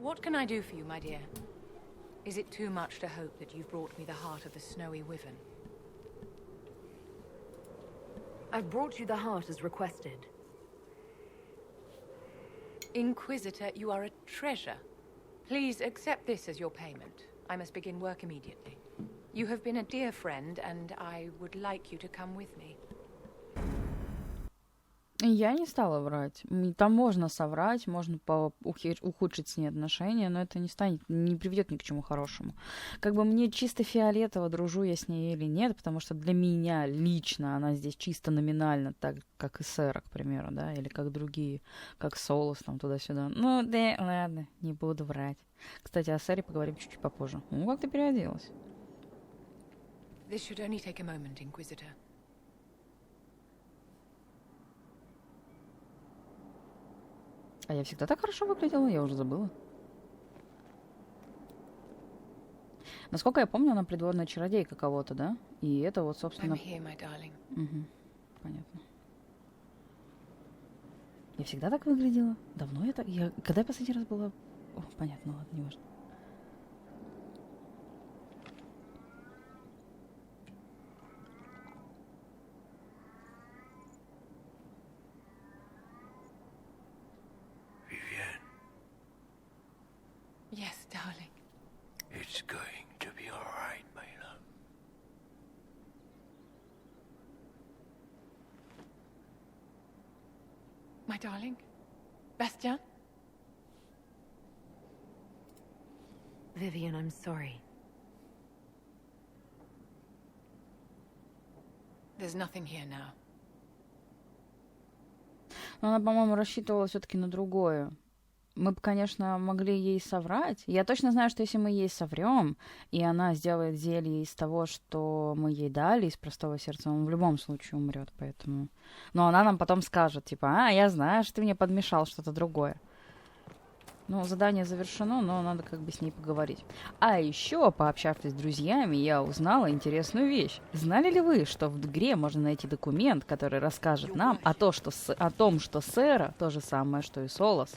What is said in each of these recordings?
What can I do for you, my dear? Is it too much to hope that you've brought me the heart of the snowy wyvern? I've brought you the heart as requested. Inquisitor, you are a treasure. Please accept this as your payment. I must begin work immediately. You have been a dear friend, and I would like you to come with me. Я не стала врать. Там можно соврать, можно ухудшить с ней отношения, но это не приведет ни к чему хорошему. Как бы мне чисто фиолетово, дружу я с ней или нет, потому что для меня лично она здесь чисто номинально, так как и Сэра, к примеру, да, или как другие, как Солос, там туда-сюда. Ну, да, ладно, не буду врать. Кстати, о Сэре поговорим чуть-чуть попозже. Ну, как ты переоделась? This should only take a moment, Inquisitor. А я всегда так хорошо выглядела, я уже забыла. Насколько я помню, она придворная чародейка кого-то, да? И это вот, собственно... Here, my darling. Угу. Понятно. Я всегда так выглядела? Давно я так... Когда я последний раз была... О, понятно, ладно, не важно. Yes, darling. It's going to be all right, my love. My darling? Bastian? Vivian, I'm sorry. There's nothing here now. Но она, по-моему, рассчитывала все-таки на другое. Мы бы, конечно, могли ей соврать. Я точно знаю, что если мы ей соврем, и она сделает зелье из того, что мы ей дали, из простого сердца, он в любом случае умрет, поэтому... Но она нам потом скажет, типа, я знаю, что ты мне подмешал что-то другое. Ну, задание завершено, но надо как бы с ней поговорить. А еще, пообщавшись с друзьями, я узнала интересную вещь. Знали ли вы, что в игре можно найти документ, который расскажет нам о том, что Сэра то же самое, что и Солос.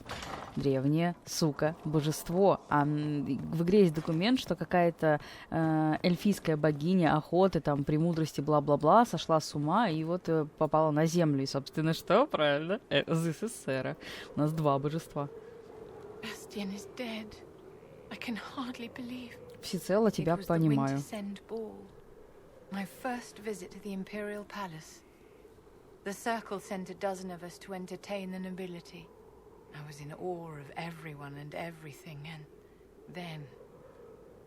Древнее, сука, божество. А в игре есть документ, что какая-то эльфийская богиня охоты, там, премудрости, бла-бла-бла, сошла с ума и вот попала на землю. И, собственно, что? Правильно. This is Сэра. У нас два божества. Bastian is dead. I can hardly believe. Всецело тебя понимаю. My first visit to the Imperial Palace. The Circle sent a dozen of us to entertain the nobility. I was in awe of everyone and everything, and then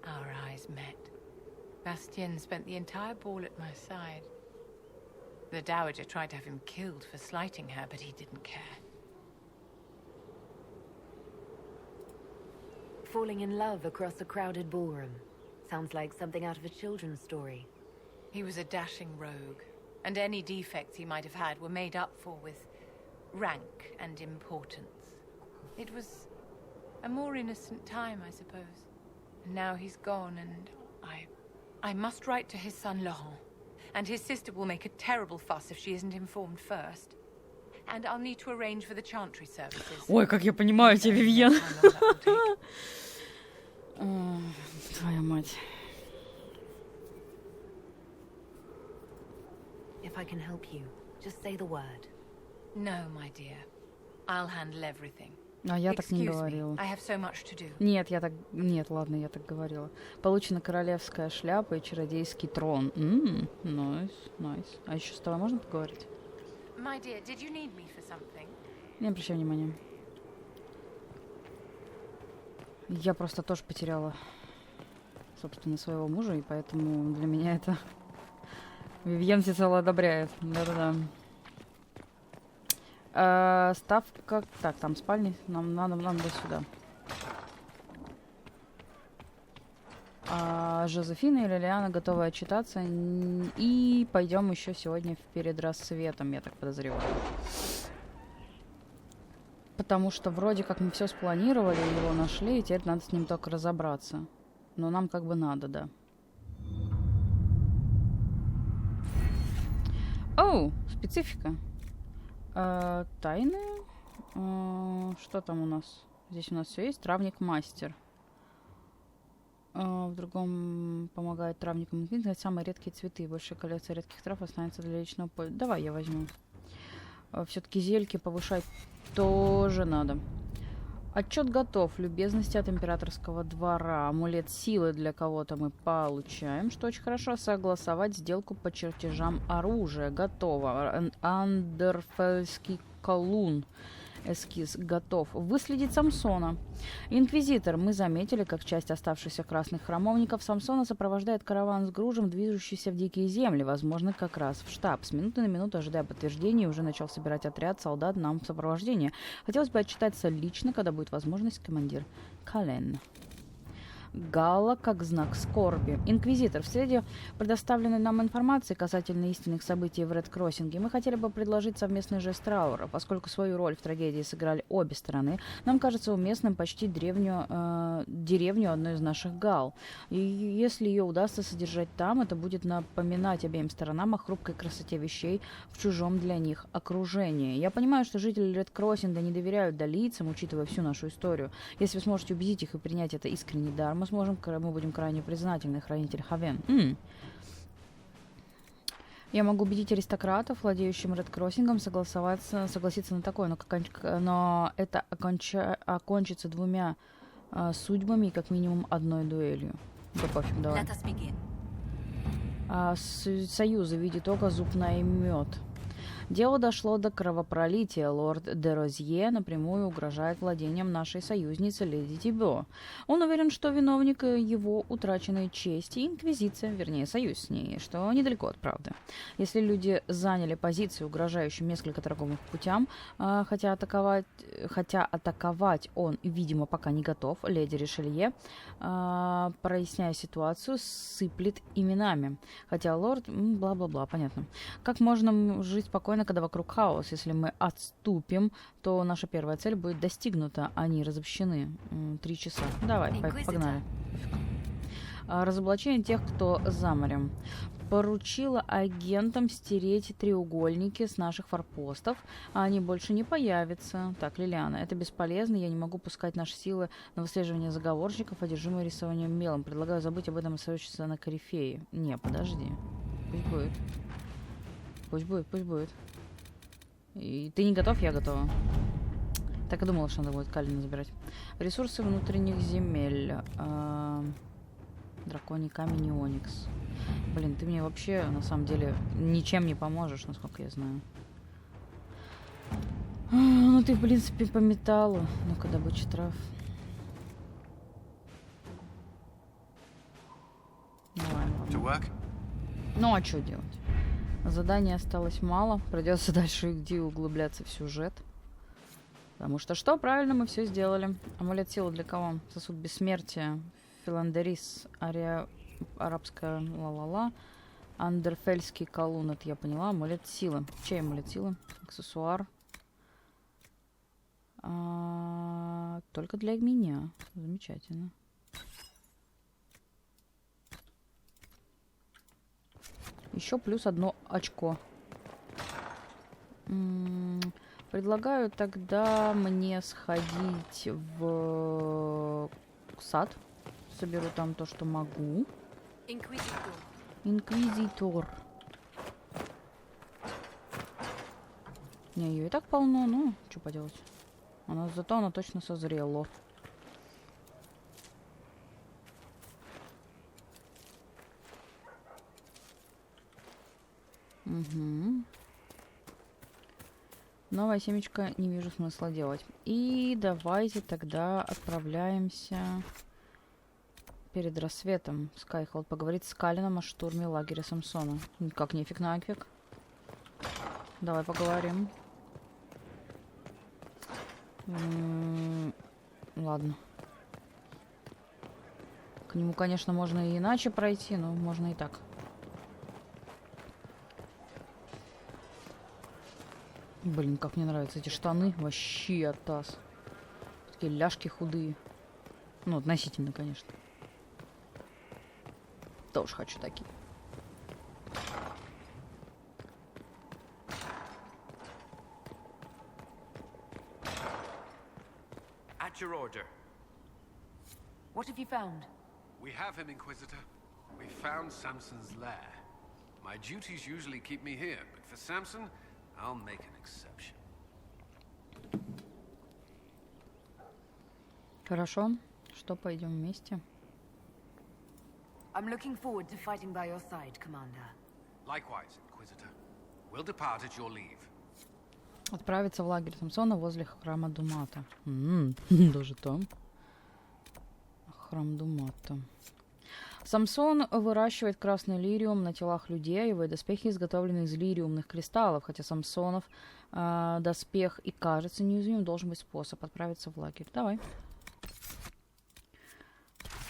our eyes met. Bastien spent the entire ball at my side. The Dowager tried to have him killed for slighting her, but he didn't care. Falling in love across a crowded ballroom. Sounds like something out of a children's story. He was a dashing rogue, and any defects he might have had were made up for with rank and importance. It was a more innocent time, I suppose. And now he's gone, and I must write to his son Laurent. And his sister will make a terrible fuss if she isn't informed first. And I'll need to arrange for the chantry services. Ой, как я понимаю тебя, Вивьен. Твоя мать. If I can help you, just say the word. No, my dear. I'll handle everything. А я так не говорила. I have so much to do. Нет, ладно, я так говорила. Получена королевская шляпа и чародейский трон. Nice. А еще с тобой можно поговорить? My dear, did you need me for something? Не обращай внимания. Я просто тоже потеряла, собственно, своего мужа, и поэтому для меня это... Вивьен всецело одобряет. Да-да-да. Ставка... Так, там спальни. Нам надо сюда. Жозефина и Лилиана готовы отчитаться. И пойдем еще сегодня перед рассветом, я так подозреваю. Потому что вроде как мы все спланировали, его нашли, и теперь надо с ним только разобраться. Но нам как бы надо, да. Оу, специфика. Тайны. Что там у нас? Здесь у нас все есть. Травник-мастер. В другом помогает травникам Инквизитора самые редкие цветы. Большая коллекция редких трав останется для личного пользования. Давай я возьму. Все-таки зельки повышать тоже надо. Отчет готов. Любезности от императорского двора. Амулет силы для кого-то мы получаем, что очень хорошо. Согласовать сделку по чертежам оружия. Готово. Андерфельский колун. Эскиз готов. Выследить Самсона. Инквизитор. Мы заметили, как часть оставшихся красных храмовников Самсона сопровождает караван с грузом, движущийся в дикие земли, возможно, как раз в штаб. С минуты на минуту, ожидая подтверждения, уже начал собирать отряд солдат нам в сопровождение. Хотелось бы отчитаться лично, когда будет возможность, командир Кален. Гала как знак скорби. Инквизитор, в свете предоставленной нам информации касательно истинных событий в Ред-Кроссинге, мы хотели бы предложить совместный жест траура. Поскольку свою роль в трагедии сыграли обе стороны, нам кажется уместным почти деревню одной из наших гал. И если ее удастся содержать там, это будет напоминать обеим сторонам о хрупкой красоте вещей в чужом для них окружении. Я понимаю, что жители Ред-Кроссинга не доверяют долийцам, учитывая всю нашу историю. Если вы сможете убедить их и принять это искренний дар, мы будем крайне признательны, хранитель Хавен. Я могу убедить аристократов, владеющим Ред-Кроссингом, согласиться на такое, но это окончится двумя судьбами и как минимум одной дуэлью. Да пофиг, давай. Союзы в виде тока, зуб наймет. Дело дошло до кровопролития. Лорд де Розье напрямую угрожает владением нашей союзницы леди Тибо. Он уверен, что виновник его утраченной чести — инквизиция, вернее, союз с ней, что недалеко от правды. Если люди заняли позицию, угрожающую несколько торговым путям, хотя атаковать он, видимо, пока не готов, леди Ришелье, проясняя ситуацию, сыплет именами. Хотя лорд... бла-бла-бла, понятно. Как можно жить спокойно, когда вокруг хаос? Если мы отступим, то наша первая цель будет достигнута. Они разобщены. 3 часа. Давай, погнали. Разоблачение тех, кто за морем. Поручила агентам стереть треугольники с наших форпостов, а они больше не появятся. Так, Лилиана, это бесполезно, я не могу пускать наши силы на выслеживание заговорщиков, одержимые рисованием мелом. Предлагаю забыть об этом и сосредоточиться на корифее. Не, подожди. Пусть будет. Пусть будет. И ты не готов, я готова. Так и думала, что надо будет Калина забирать. Ресурсы внутренних земель. Драконий камень и оникс. Блин, ты мне вообще, на самом деле, ничем не поможешь, насколько я знаю. Ну ты, в принципе, по металлу. Ну-ка, добыча трав. Давай. Ну, а что делать? Заданий осталось мало. Придется дальше идти углубляться в сюжет. Потому что что? Правильно, мы все сделали. Амулет силы для кого? Сосуд бессмертия. Филандерис. Арабская ла-ла-ла. Андерфельский колун. Это я поняла. Амулет силы. Чей амулет силы? Аксессуар. Только для меня. Замечательно. Еще плюс 1 очко. Предлагаю тогда мне сходить в сад. Соберу там то, что могу. Инквизитор. Не, ее и так полно, ну, что поделать. Зато она точно созрела. Угу. Новая семечка, не вижу смысла делать. И давайте тогда отправляемся перед рассветом. Скайхолд поговорит с Калином о штурме лагеря Самсона. Как нефиг на аквик. Давай поговорим. Ладно. К нему, конечно, можно и иначе пройти, но можно и так. Блин, как мне нравятся эти штаны. Вообще оттас. Такие ляжки худые. Ну, относительно, конечно. Тоже хочу такие. At your order. What have you found? We have him, Inquisitor. We found Samson's lair. My duties usually keep me here, but for Samson, I'll make an exception. Хорошо. Что, пойдем вместе? I'm looking forward to fighting by your side, Commander. Likewise, Inquisitor. We'll depart at your leave. Отправиться в лагерь Самсона возле храма Думата. Даже там. Храм Думата. Самсон выращивает красный лириум на телах людей, а его доспехи изготовлены из лириумных кристаллов. Хотя Самсонов доспех и кажется неуязвимым, должен быть способ отправиться в лагерь. Давай.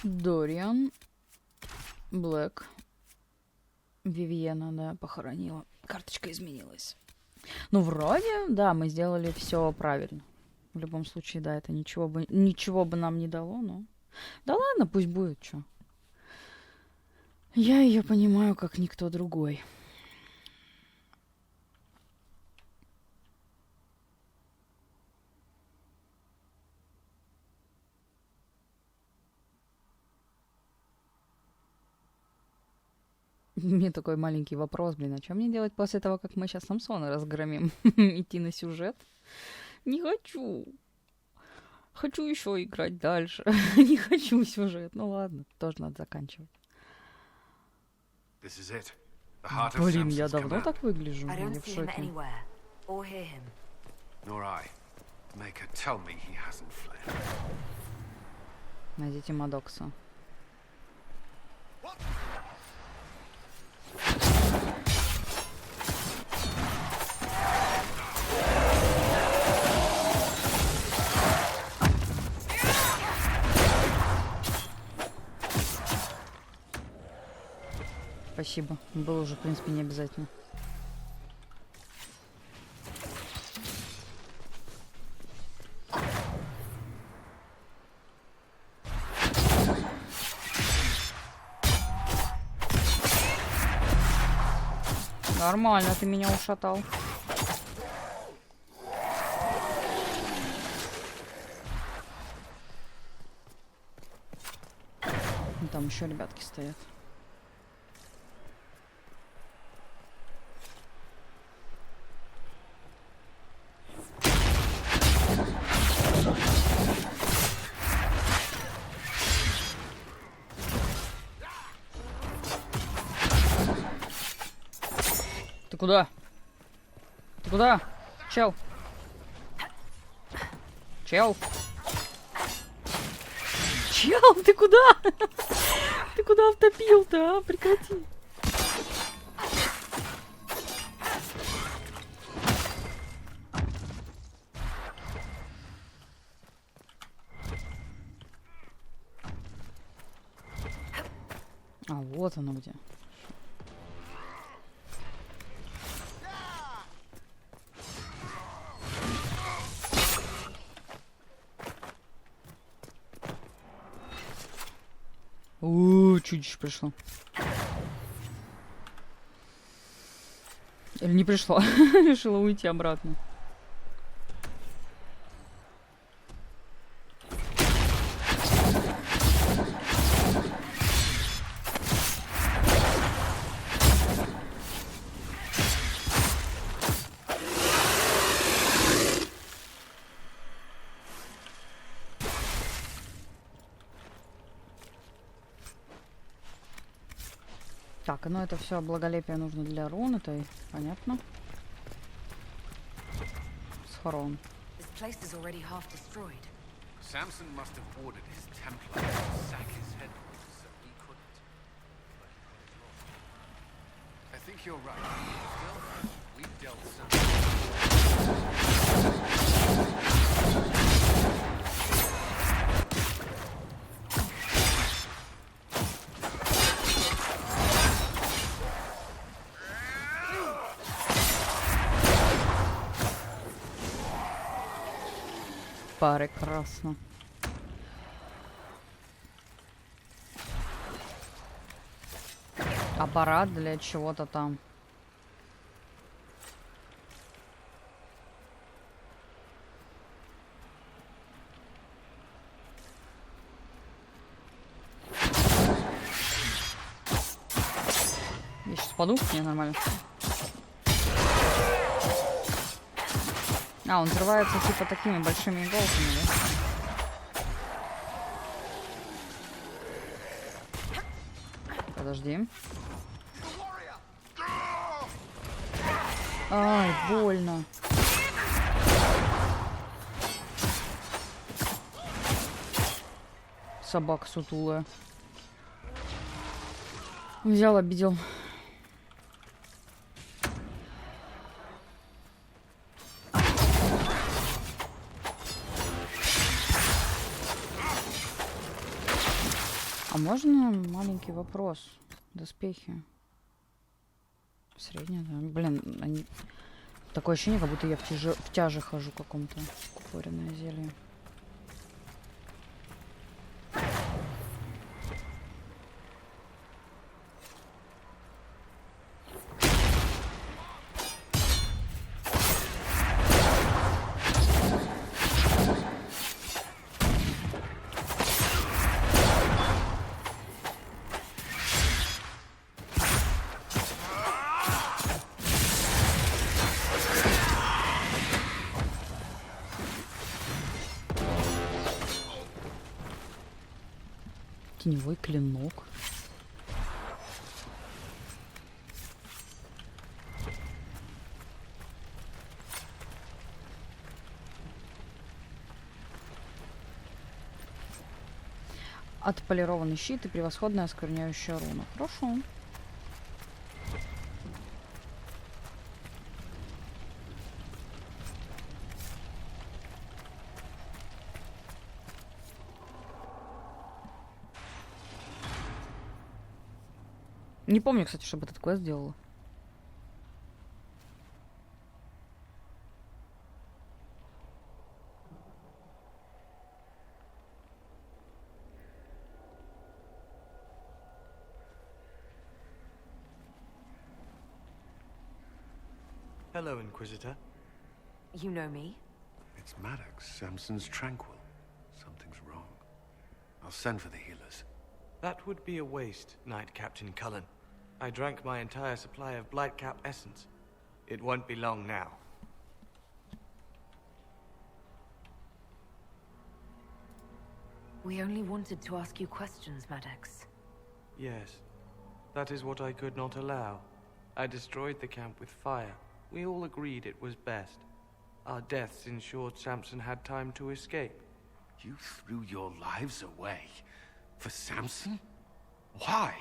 Дориан. Блэк. Вивьена, да, похоронила. Карточка изменилась. Ну, вроде, да, мы сделали все правильно. В любом случае, да, это ничего бы нам не дало, но... Да ладно, пусть будет, что. Я ее понимаю, как никто другой. Мне такой маленький вопрос, блин, а что мне делать после того, как мы сейчас Самсона разгромим? Идти на сюжет? Не хочу. Хочу еще играть дальше. Не хочу сюжет. Ну ладно, тоже надо заканчивать. Блин, я давно так выгляжу. Я в шоке. Найдите Мадокса. Спасибо. Было уже, в принципе, не обязательно. Нормально, ты меня ушатал. Там еще ребятки стоят. Ты куда? Ты куда? Чел. Чел. Чел, ты куда? Ты куда втопил-то, а? Прекрати. А, вот оно где. Чудище пришло. Или не пришло. Решила уйти обратно. Так, ну это все благолепие нужно для рун, это понятно. Схорон. Samson must have ordered his Templar to sack his headquarters, so he couldn't. I think you're right. Still, we've dealt Прекрасно. Аппарат для чего-то там. Упаду? Не, нормально. А, он взрывается типа такими большими иголками, да? Подожди. Ай, больно. Собака сутулая. Взял, обидел. А можно маленький вопрос? Доспехи. Средняя, да. Блин, они... Такое ощущение, как будто я в тяже хожу каком-то. Купоренное зелье. Теневой клинок. Отполированный щит и превосходная оскверняющая руна. Хорошо. Не помню, кстати, чтобы этот квест делала. Hello, Inquisitor. You know me? It's Maddox, Samson's tranquil. Something's wrong. I'll send for the healers. That would be a waste, Knight Captain Cullen. I drank my entire supply of Blightcap essence. It won't be long now. We only wanted to ask you questions, Maddox. Yes, that is what I could not allow. I destroyed the camp with fire. We all agreed it was best. Our deaths ensured Samson had time to escape. You threw your lives away? For Samson? Why?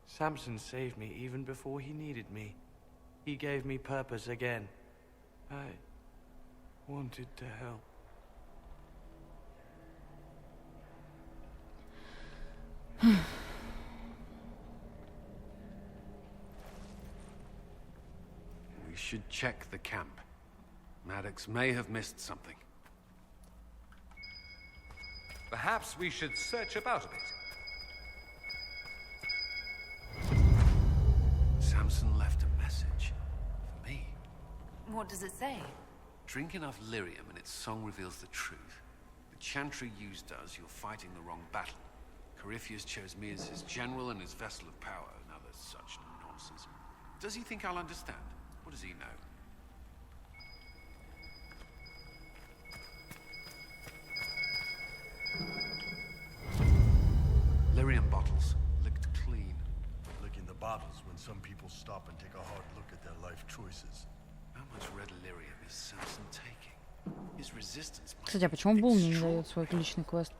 Samson saved me even before he needed me. He gave me purpose again. I wanted to help. We should check the camp. Maddox may have missed something. Perhaps we should search about a bit. Samson left a message. For me. What does it say? Drink enough lyrium and its song reveals the truth. The chantry used does, you're fighting the wrong battle. Corypheus chose me as his general and his vessel of power, and other such nonsense. Does he think I'll understand? What does he know? Lyrium bottles, licked clean. Licking the bottles when some people stop and take a hard look at their life choices. How much red lyrium is Samson taking? His resistance might Кстати, а почему Бул мне не дает свой личный квест?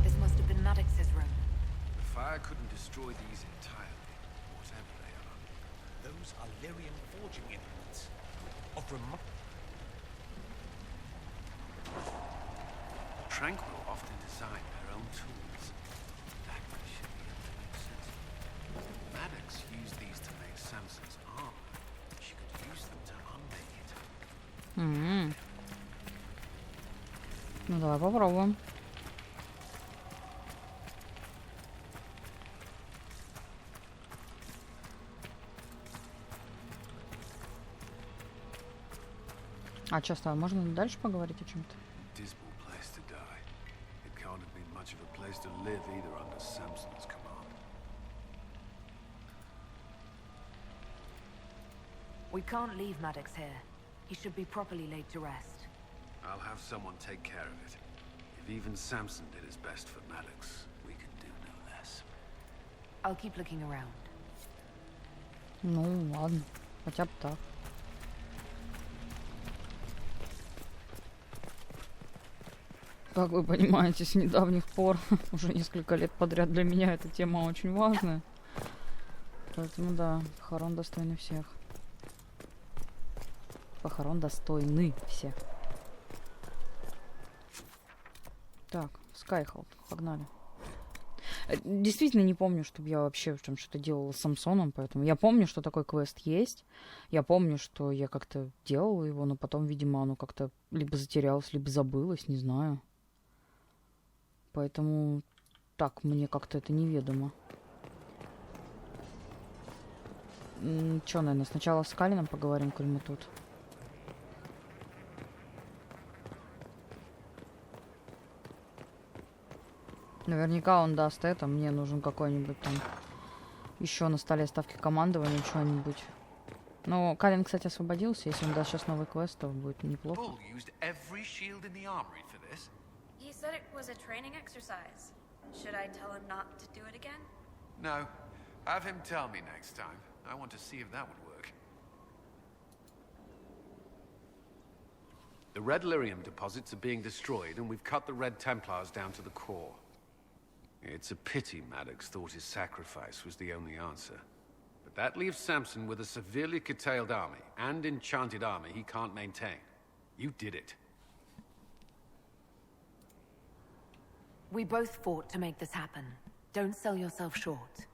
This must have been Maddox's room. The fire couldn't destroy these entirely, whatever they are. Those are lyrium forging implements. Of Tranquil often design their own tools. That should be able to make sense. Maddox used these to make Samson's armor. She could use them to unmake it. Ну давай попробуем. А часто можно дальше поговорить о чем-то? Dismal place to die. It can't have been much of a place to live either under Samson's command. We can't leave Maddox here. He should be properly laid to rest. I'll have someone take care of it. If even Samson did his best for Maddox, we can do no less. I'll keep looking around. Ну, ладно. Хотя бы так. Как вы понимаете, с недавних пор, уже несколько лет подряд для меня эта тема очень важная. Поэтому да, похорон достойны всех. Похорон достойны всех. Так, Скайхолд, погнали. Действительно не помню, чтобы я вообще там что-то делала с Самсоном, поэтому я помню, что такой квест есть. Я помню, что я как-то делала его, но потом, видимо, оно как-то либо затерялось, либо забылось, не знаю. Поэтому так, мне как-то это неведомо. Чё, наверное, сначала с Калином поговорим, коль мы тут. Наверняка он даст это. Мне нужен какой-нибудь там еще на столе ставки командования, что-нибудь. Ну, Калин, кстати, освободился. Если он даст сейчас новый квест, то будет неплохо. Bull used every shield in the armory for this. He said it was a training exercise. Should I tell him not to do it again? No. Have him tell me next time. I want to see if that would work. The Red Lyrium deposits are being destroyed, and we've cut the Red Templars down to the core. It's a pity Maddox thought his sacrifice was the only answer. But that leaves Samson with a severely curtailed army, and enchanted armor he can't maintain. You did it. We both fought to make this happen. Don't sell yourself short.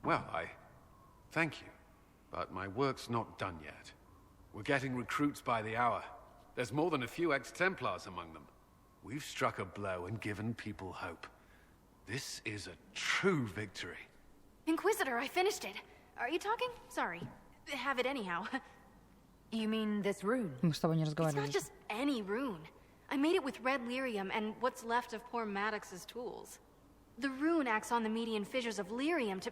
Well, thank you. But my work's not done yet. We're getting recruits by the hour. There's more than a few ex-Templars among them. We've struck a blow and given people hope. This is a true victory. Inquisitor, I finished it. Are you talking? Sorry. Have it anyhow. You mean this rune? Мы с тобой не It's разговаривали. not just any rune. I made it with red lyrium and what's left of poor Maddox's tools. The rune acts on the median fissures of lyrium to...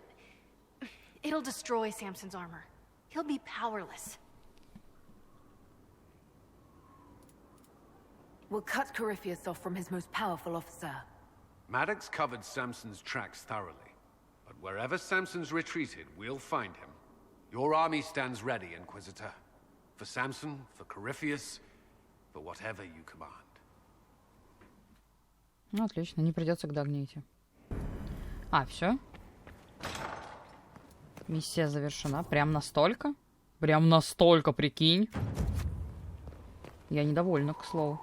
It'll destroy Samson's armor. He'll be powerless. We'll cut Corypheus off from his most powerful officer. Maddox covered Samson's tracks thoroughly. But wherever Samson's retreated, we'll find him. Your army stands ready, Inquisitor. For Samson, for Corypheus, for whatever you command. Ну, отлично, не придется к Дагне идти. А, все? Миссия завершена. Прям настолько? Прям настолько, прикинь. Я недовольна, к слову.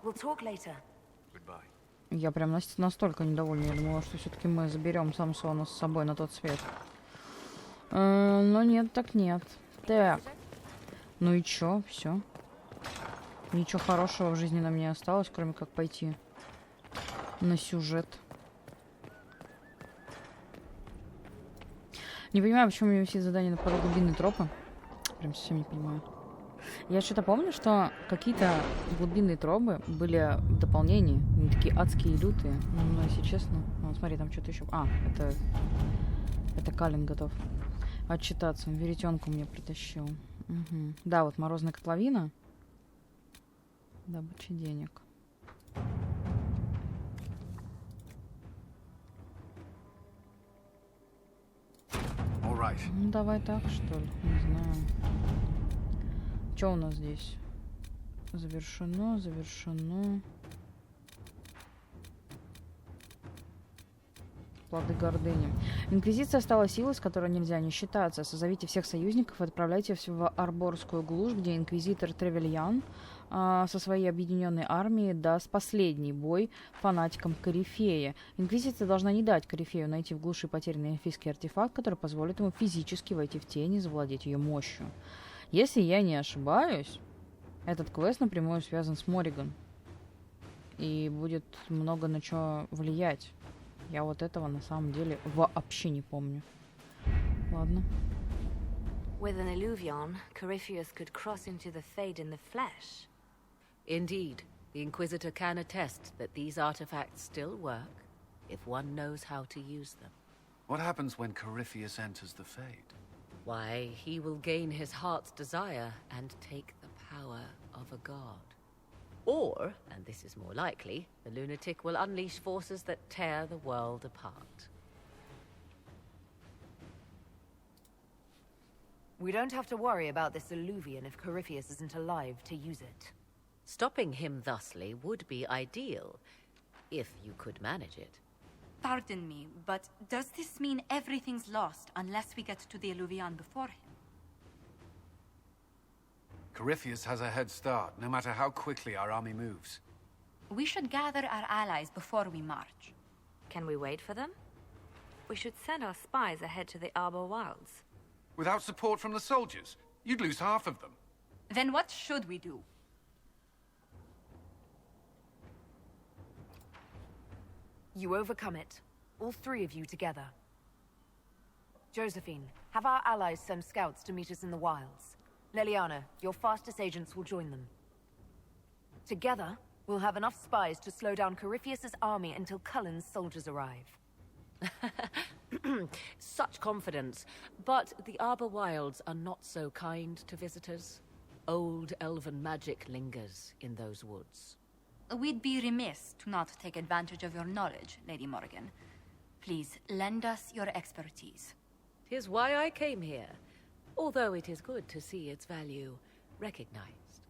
We'll talk later. Goodbye. Я прям настолько недовольна. Я думала, что все-таки мы заберем Самсона с собой на тот свет. Но нет, так нет. Так. Ну и чё? Все. Ничего хорошего в жизни нам не осталось, кроме как пойти на сюжет. Не понимаю, почему мне все задания на глубинные тропы. Прям совсем не понимаю. Я что-то помню, что какие-то глубинные тропы были в дополнении. Они такие адские и лютые. Но, если честно... Ну, смотри, там что-то еще... А, это Калин готов отчитаться. Веретенку мне притащил. Угу. Да, вот морозная котловина. Добыча денег. Ну, давай так, что ли? Не знаю. Что у нас здесь? Завершено, завершено. Плоды гордыни. Инквизиция стала силой, с которой нельзя не считаться. Созовите всех союзников и отправляйте в Арборскую глушь, где инквизитор Тревельян со своей объединенной армией даст последний бой фанатикам Корифея. Инквизиция должна не дать Корифею найти в глуши потерянный эльфийский артефакт, который позволит ему физически войти в тень и завладеть ее мощью. Если я не ошибаюсь, этот квест напрямую связан с Морриган. И будет много на что влиять. Я вот этого на самом деле вообще не помню. Ладно. With an illuvion, Corypheus could cross into the Fade in the flesh. Indeed, the Inquisitor can attest that these artifacts still work if one knows how to use them. What happens when Corypheus enters the Fade? Why, he will gain his heart's desire and take the power of a god. Or, and this is more likely, the lunatic will unleash forces that tear the world apart. We don't have to worry about this illuvion if Corypheus isn't alive to use it. Stopping him thusly would be ideal, if you could manage it. Pardon me, but does this mean everything's lost unless we get to the illuvion before him? Corypheus has a head start, no matter how quickly our army moves. We should gather our allies before we march. Can we wait for them? We should send our spies ahead to the Arbor Wilds. Without support from the soldiers, you'd lose half of them. Then what should we do? You overcome it. All three of you together. Josephine, have our allies send scouts to meet us in the wilds. Leliana, your fastest agents will join them. Together, we'll have enough spies to slow down Corypheus's army until Cullen's soldiers arrive. Such confidence. But the Arbor Wilds are not so kind to visitors. Old elven magic lingers in those woods. We'd be remiss to not take advantage of your knowledge, Lady Morgan. Please, lend us your expertise. 'Tis why I came here, although it is good to see its value recognized.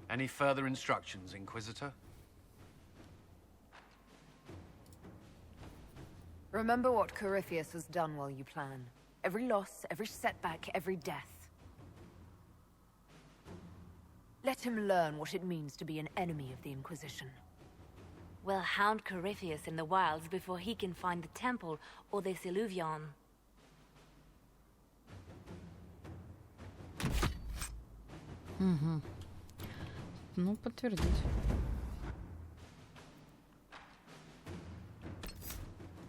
Any further instructions, Inquisitor? Remember what Corypheus has done while you plan. Every loss, every setback, every death. Let him learn what it means to be an enemy of the Inquisition. We'll hound Corypheus in the wilds before he can find the temple or this illuvion. Угу. Ну, подтвердить.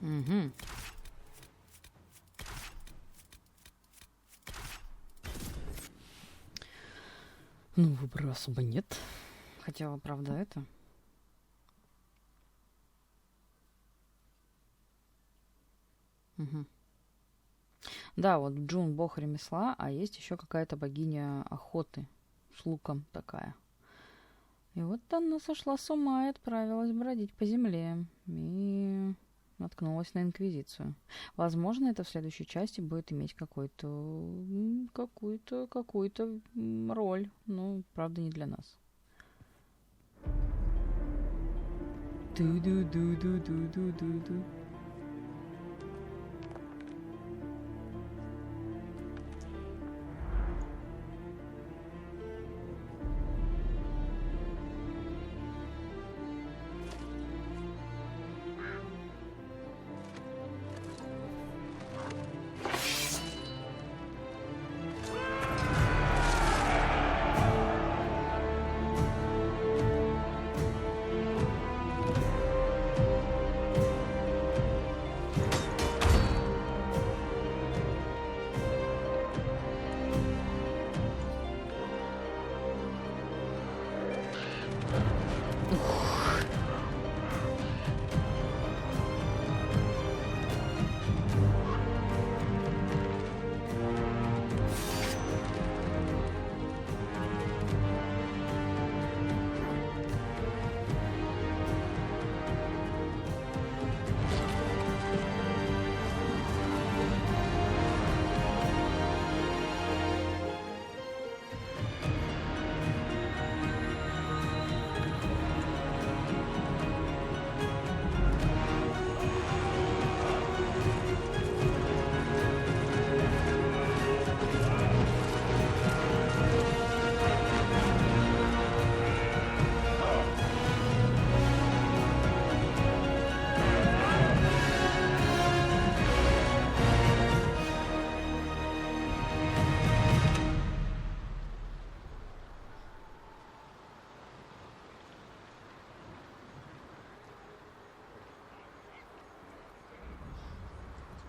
Угу. Ну, выбора особо нет. Хотела, правда, это. Угу. Да, вот Джун бог ремесла, а есть еще какая-то богиня охоты с луком такая. И вот она сошла с ума и отправилась бродить по земле. И наткнулась на Инквизицию. Возможно, это в следующей части будет иметь какую-то роль. Ну, правда, не для нас. Ду-ду-ду-ду-ду-ду-ду-ду.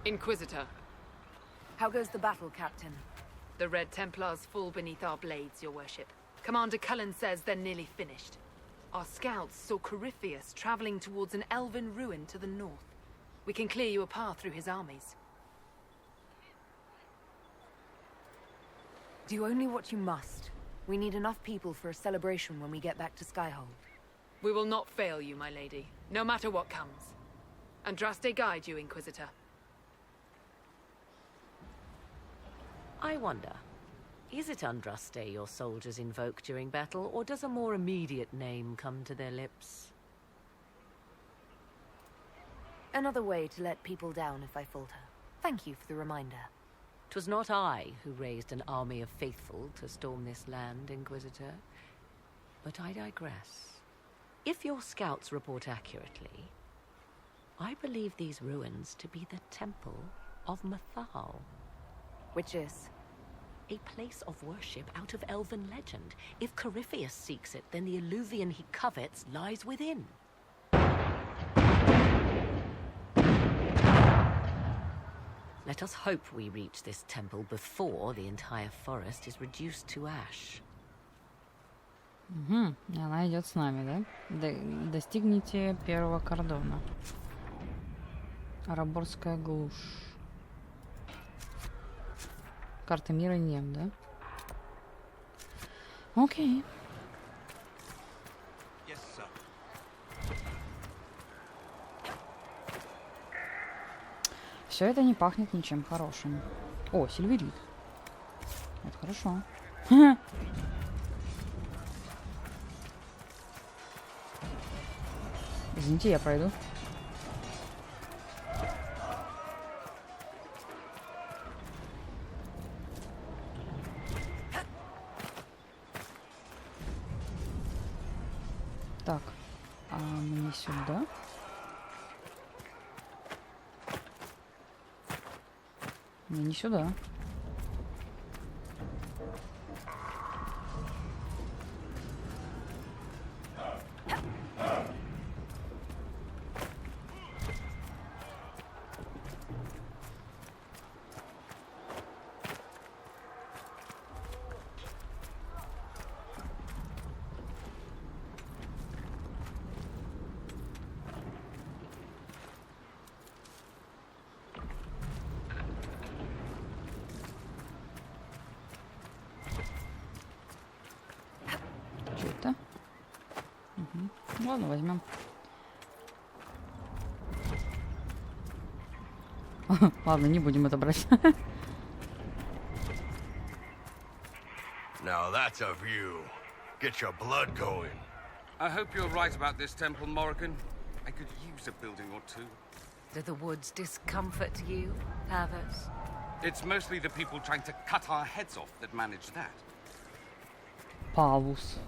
Inquisitor, How goes the battle, Captain? The Red Templars fall beneath our blades, your worship. Commander Cullen says they're nearly finished. Our scouts saw Corypheus traveling towards an elven ruin to the north. We can clear you a path through his armies. Do only what you must. We need enough people for a celebration when we get back to Skyhold. We will not fail you, my lady, no matter what comes. Andraste guide you, Inquisitor. I wonder, is it Andraste your soldiers invoke during battle, or does a more immediate name come to their lips? Another way to let people down if I falter. Thank you for the reminder. 'Twas not I who raised an army of faithful to storm this land, Inquisitor. But I digress. If your scouts report accurately, I believe these ruins to be the Temple of Mathal. Which is? A place of worship out of elven legend. If Corypheus seeks it, then the alluvion he covets lies within. Let us hope we reach this temple before the entire forest is reduced to ash. Угу. Она идет с нами, да? Достигните первого кордона. Араборская глушь. Карта мира нет, да? Окей. Yes, sir. Все это не пахнет ничем хорошим. О, сильверит. Это хорошо. Извините, я пройду. Так, а мне сюда? Мне не сюда. Что-то. Угу. Ладно, возьмем. Ладно, не будем это брать. Now that's a view. Get your blood going. I hope you're right about this temple, Morrigan. I could use a building or two. Do the woods discomfort you, Havers? It's mostly the people trying to cut our heads off that manage that. Павус.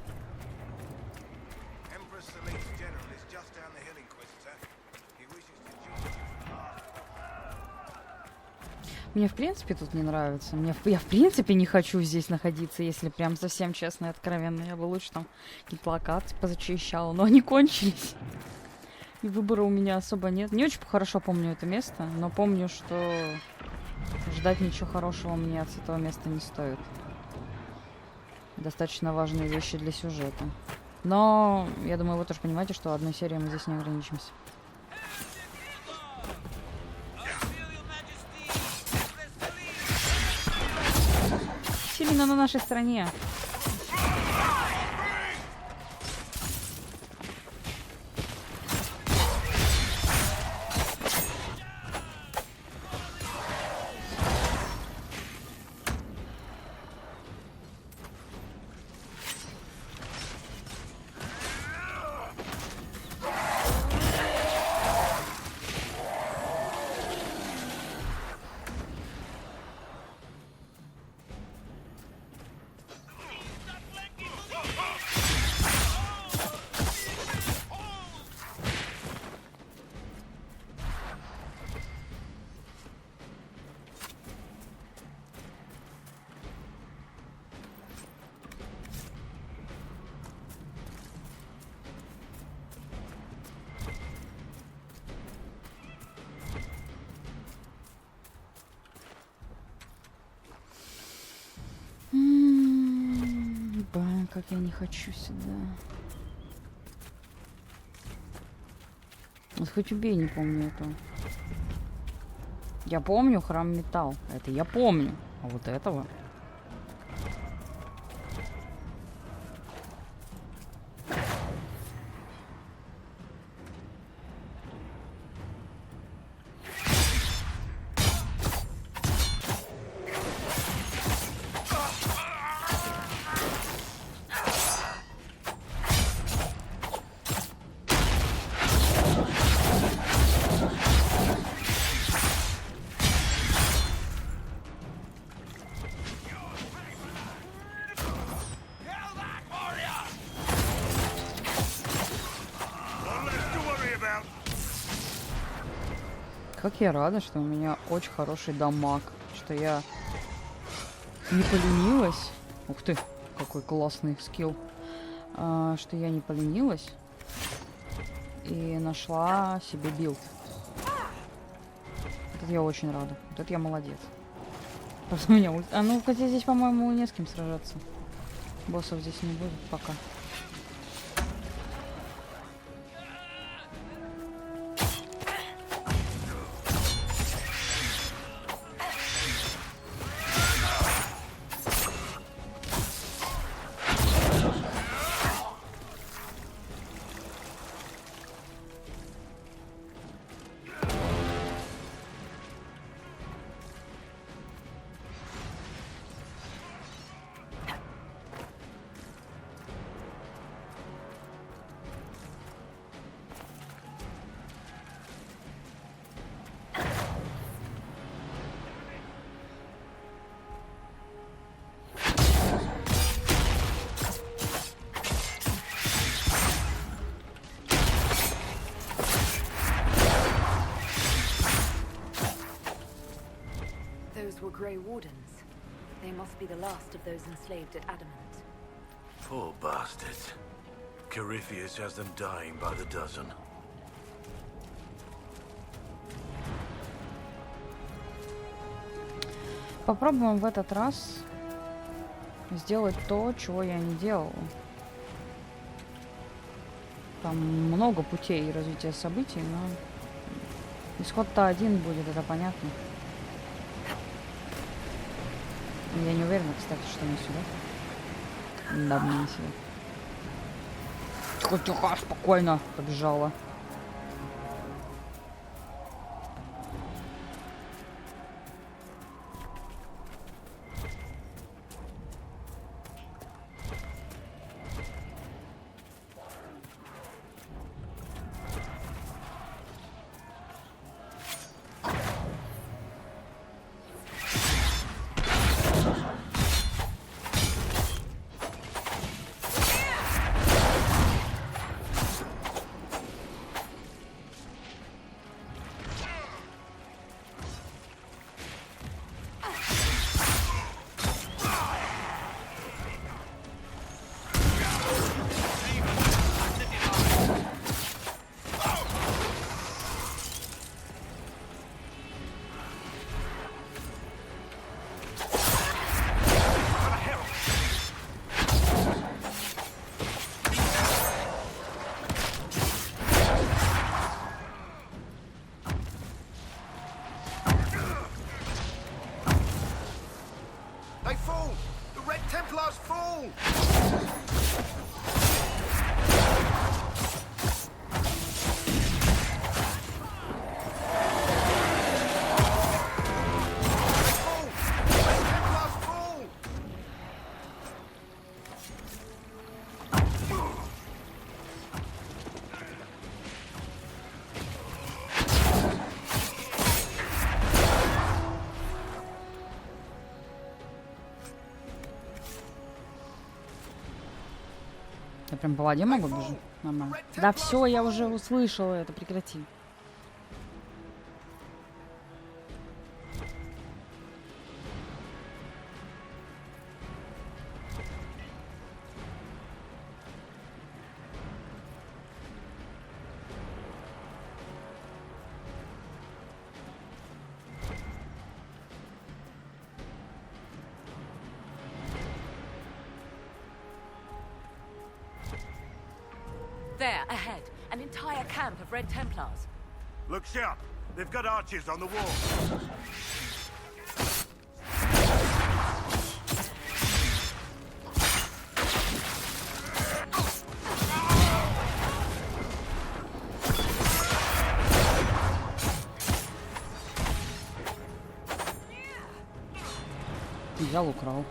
Empress Selene's general is just down the hill, Inquisitor. He wishes to join you. Мне в принципе тут не нравится. Я в принципе не хочу здесь находиться, если прям совсем честно и откровенно. Я бы лучше там какие-то плакаты позачищала, но они кончились. И выбора у меня особо нет. Не очень хорошо помню это место, но помню, что ждать ничего хорошего мне от этого места не стоит. Достаточно важные вещи для сюжета. Но я думаю, вы тоже понимаете, что одной серией мы здесь не ограничимся. Селина на нашей стороне. Блин, как я не хочу сюда. Вот хоть убей, не помню этого. Я помню храм металл. Это я помню. А вот этого... Как я рада, что у меня очень хороший дамаг, что я не поленилась. Ух ты, какой классный скилл. Что я не поленилась и нашла себе билд. Вот это я очень рада. Вот это я молодец. Просто у меня ну, хотя здесь, по-моему, не с кем сражаться. Боссов здесь не будет пока. Grey Wardens. They must be the last of those enslaved at Adamant. Poor bastards. Corypheus has them dying by the dozen. Попробуем в этот раз сделать то, чего я не делала. Там много путей развития событий, но исход-то один будет, это понятно. Я не уверена, кстати, что не сюда. Да, мне не сюда. Тихо-тихо, спокойно побежала. Я прям по воде могу бежать? Нормально. Да все, я уже услышала это, прекрати. There, ahead. An entire camp of Red Templars. Look sharp. They've got archers on the wall. Взял, украл.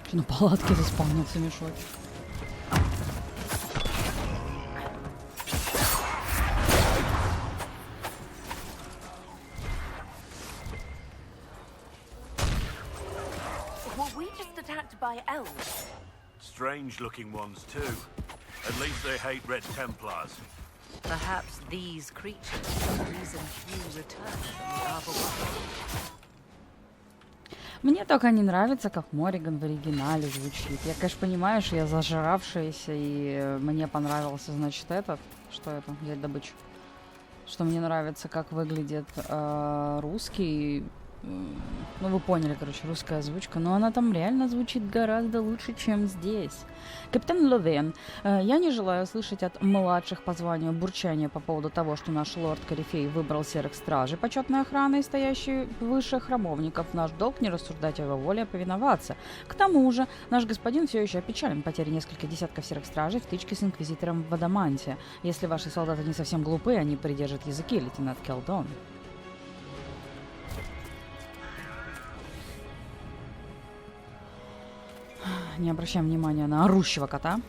Что на палатке заспавнился мешочек. By elves. Strange-looking ones, too. At least they hate Red Templars. Perhaps these creatures are the reason few return from the Arbor World. Мне только не нравится, как Морриган в оригинале звучит. Я, конечно, понимаю, что я зажравшаяся, и мне понравился, значит, этот... Что это? Взять добычу. Что мне нравится, как выглядит русский... Ну, вы поняли, короче, русская озвучка, но она там реально звучит гораздо лучше, чем здесь. Капитан Ловен, я не желаю слышать от младших по званию бурчания по поводу того, что наш лорд Корифей выбрал серых стражей почетной охраной, стоящей выше храмовников. Наш долг не рассуждать о его воле, а повиноваться. К тому же, наш господин все еще опечален потерей нескольких десятков серых стражей в стычке с инквизитором в Адаманте. Если ваши солдаты не совсем глупые, они придержат языки, лейтенант Келдон. Не обращаем внимания на орущего кота.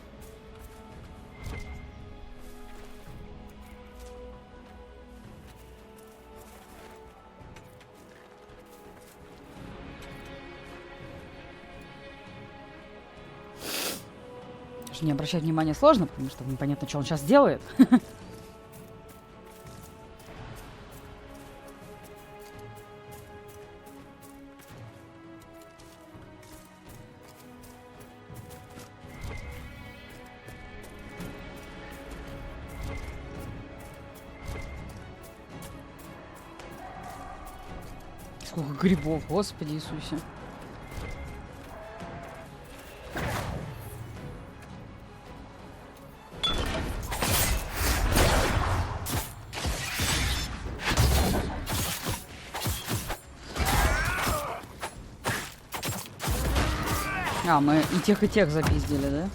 Не обращать внимания сложно, потому что непонятно, что он сейчас делает. Сколько грибов, Господи Иисусе. А, мы и тех запиздили, да?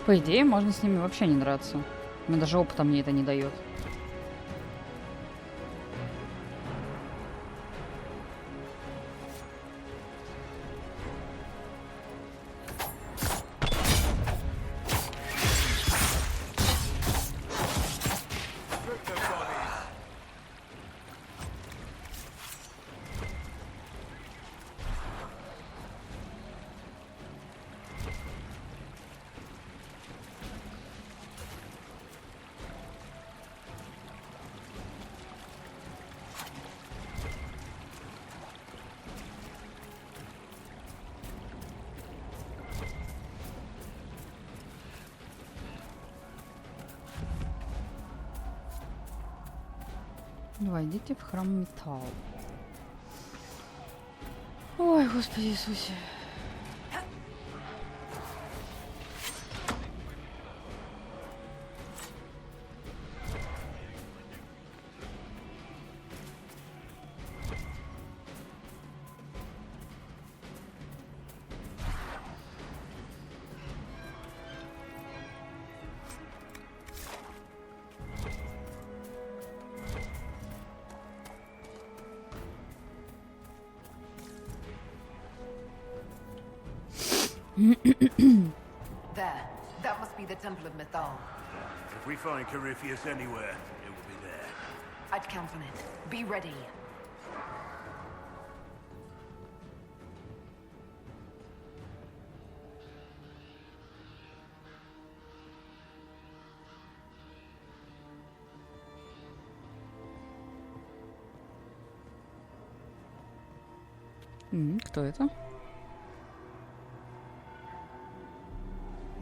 По идее, можно с ними вообще не драться. Но даже опыта мне это не дает. Войдите в храм металл. Ой, Господи Иисусе. There. That must be the Temple of Mythal. If we find Corypheus anywhere, it will be there. I'd count on it. Be ready. Кто это?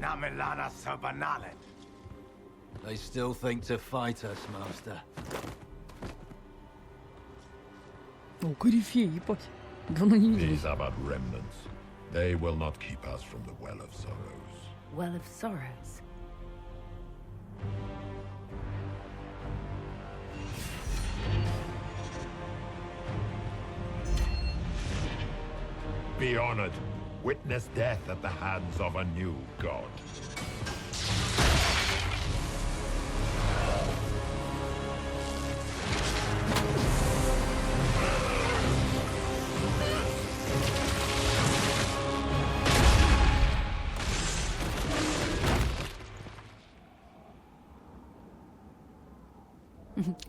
Namelana Sabanalet. They still think to fight us, Master. О, корифей, ебать. Давно не видел. These are but remnants. They will not keep us from the Well of Sorrows. Well of Sorrows. Be honored. Witness death at the hands of a new god.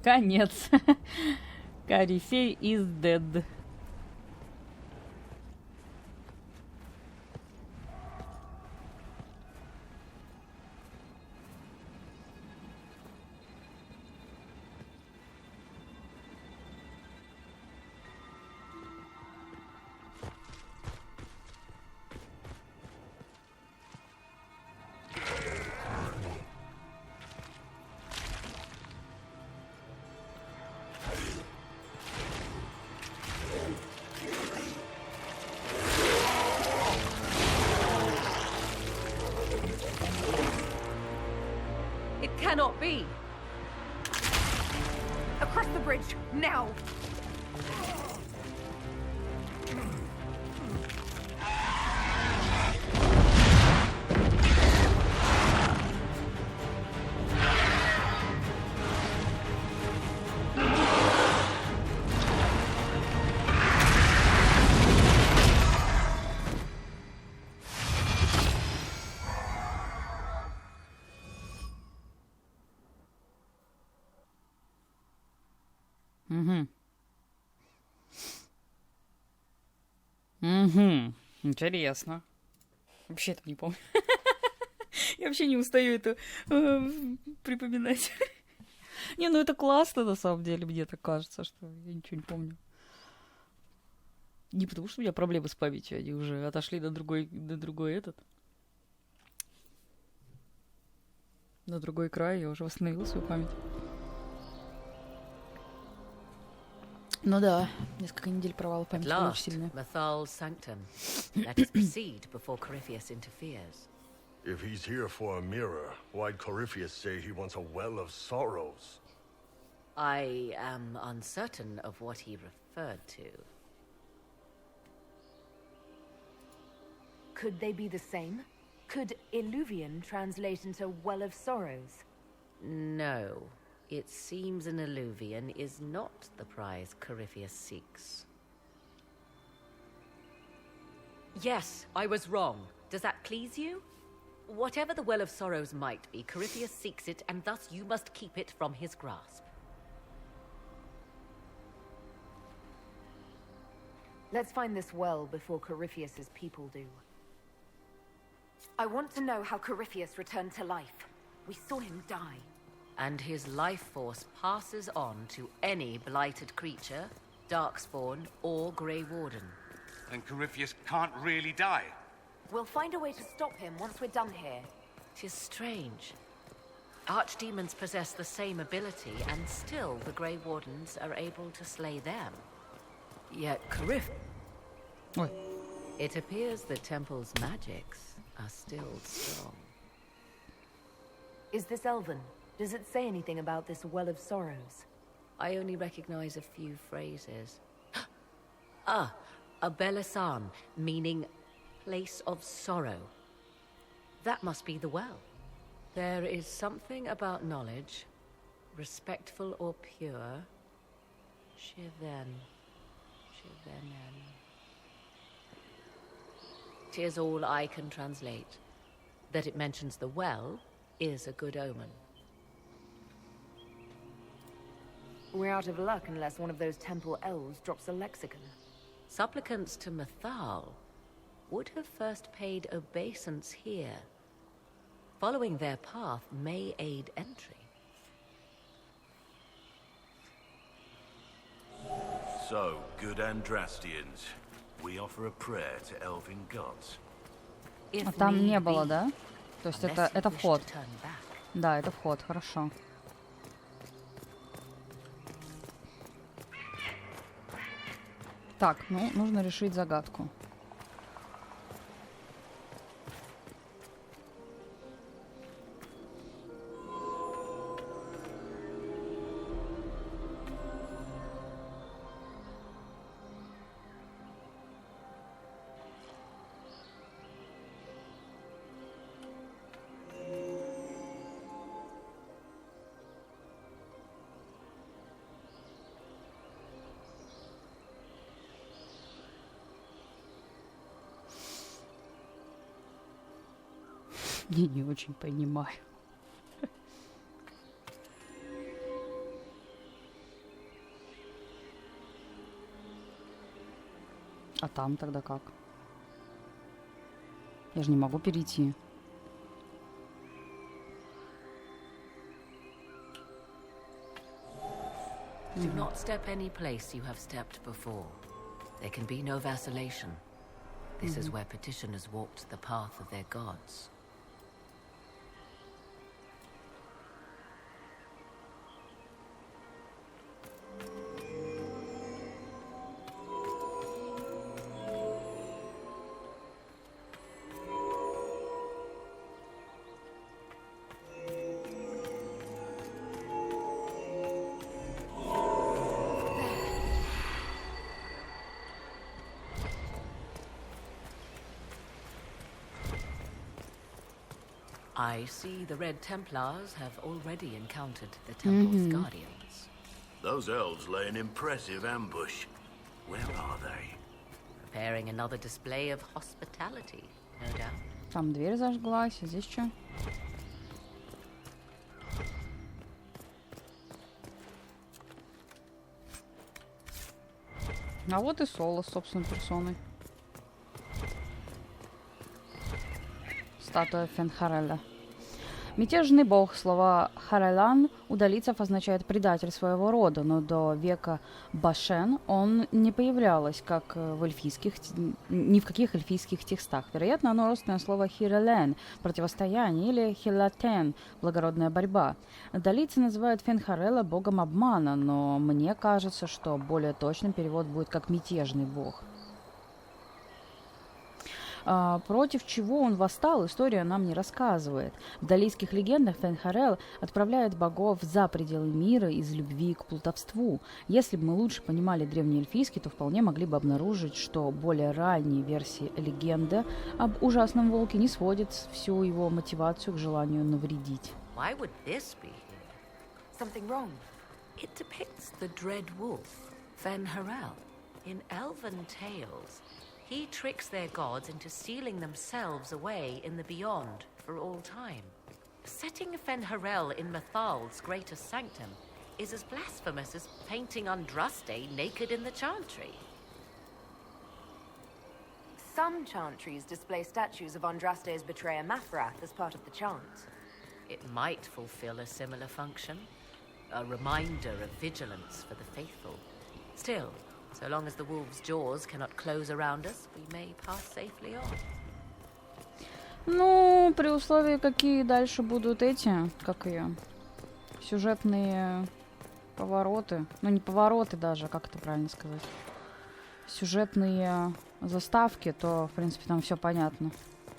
Конец. Корифей is dead. It cannot be! Across the bridge, now! Интересно. Вообще это не помню. Я вообще не устаю это припоминать. Не, ну это классно на самом деле, мне так кажется, что я ничего не помню. Не потому, что у меня проблемы с памятью, они уже отошли на другой на другой край, я уже восстановила свою память. Ну да, несколько недель провала памяти очень сильно. Mythal's sanctum. Let us proceed before Corypheus interferes. If he's here for a mirror, why'd Corypheus say he wants a Well of Sorrows? I am uncertain of what he referred to. Could they be the same? Could Illuvian translate into Well of Sorrows? No. It seems an Illuvian is not the prize Corypheus seeks. Yes, I was wrong. Does that please you? Whatever the Well of Sorrows might be, Corypheus seeks it, and thus you must keep it from his grasp. Let's find this well before Corypheus's people do. I want to know how Corypheus returned to life. We saw him die. And his life force passes on to any blighted creature, darkspawn, or Grey Warden. Then Corypheus can't really die. We'll find a way to stop him once we're done here. 'Tis strange. Archdemons possess the same ability, and still the Grey Wardens are able to slay them. Yet It appears the temple's magics are still strong. Is this Elven? Does it say anything about this Well of Sorrows? I only recognize a few phrases. Ah, a Belisan, meaning place of sorrow. That must be the well. There is something about knowledge, respectful or pure. Shivenen. 'Tis all I can translate. That it mentions the well is a good omen. We're out of luck unless one of those temple elves drops a lexicon. Supplicants to Mythal would have first paid obeisance here. Following their path may aid entry. So, good Andrastians, we offer a prayer to elven gods. А там не было, да? То есть это вход. Да, это вход, хорошо. Так, ну, нужно решить загадку. Я не очень понимаю. А там тогда как? Я же не могу перейти. Do not step any place you have stepped before. There can be no vacillation. This is where petitioners walked the path of their gods. I see the Red Templars have already encountered the temple's guardians. Those elves lay an impressive ambush. Where are they? Preparing another display of hospitality, no doubt. Там дверь зажглась, а здесь что? А вот и Соло с собственной персоной. Статуя Фенхареля. Мятежный бог. Слово «харелан» у далийцев означает «предатель своего рода», но до века Башен он не появлялось как в эльфийских, ни в каких эльфийских текстах. Вероятно, оно родственное слово «хирелен» – противостояние, или «хилатен» – благородная борьба. Далийцы называют Фенхарела богом обмана, но мне кажется, что более точным перевод будет как «мятежный бог». Против чего он восстал, история нам не рассказывает. В далийских легендах Фенхарел отправляет богов за пределы мира из любви к плутовству. Если бы мы лучше понимали древнеэльфийский, то вполне могли бы обнаружить, что более ранние версии легенды об ужасном волке не сводят всю его мотивацию к желанию навредить. Why would this be here? Something wrong? It depicts the dread wolf, Fenharel. In elven tales, he tricks their gods into sealing themselves away in the beyond for all time. Setting Fenharel in Mythal's greatest sanctum is as blasphemous as painting Andraste naked in the chantry. Some chantries display statues of Andraste's betrayer Mathrath as part of the chant. It might fulfill a similar function, a reminder of vigilance for the faithful. Still, so long as the wolf's jaws cannot close around us, we may pass safely on. Ну, Ну, при условии, какие дальше будут эти, как ее, сюжетные повороты. Ну, не повороты даже, как это правильно сказать. Сюжетные заставки, то, в принципе, там все понятно.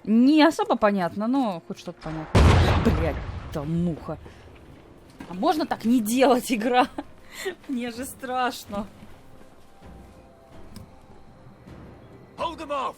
Не особо понятно, но хоть что-то понятно. Блядь, да муха. А можно так не делать, игра? Мне же страшно. Hold them off!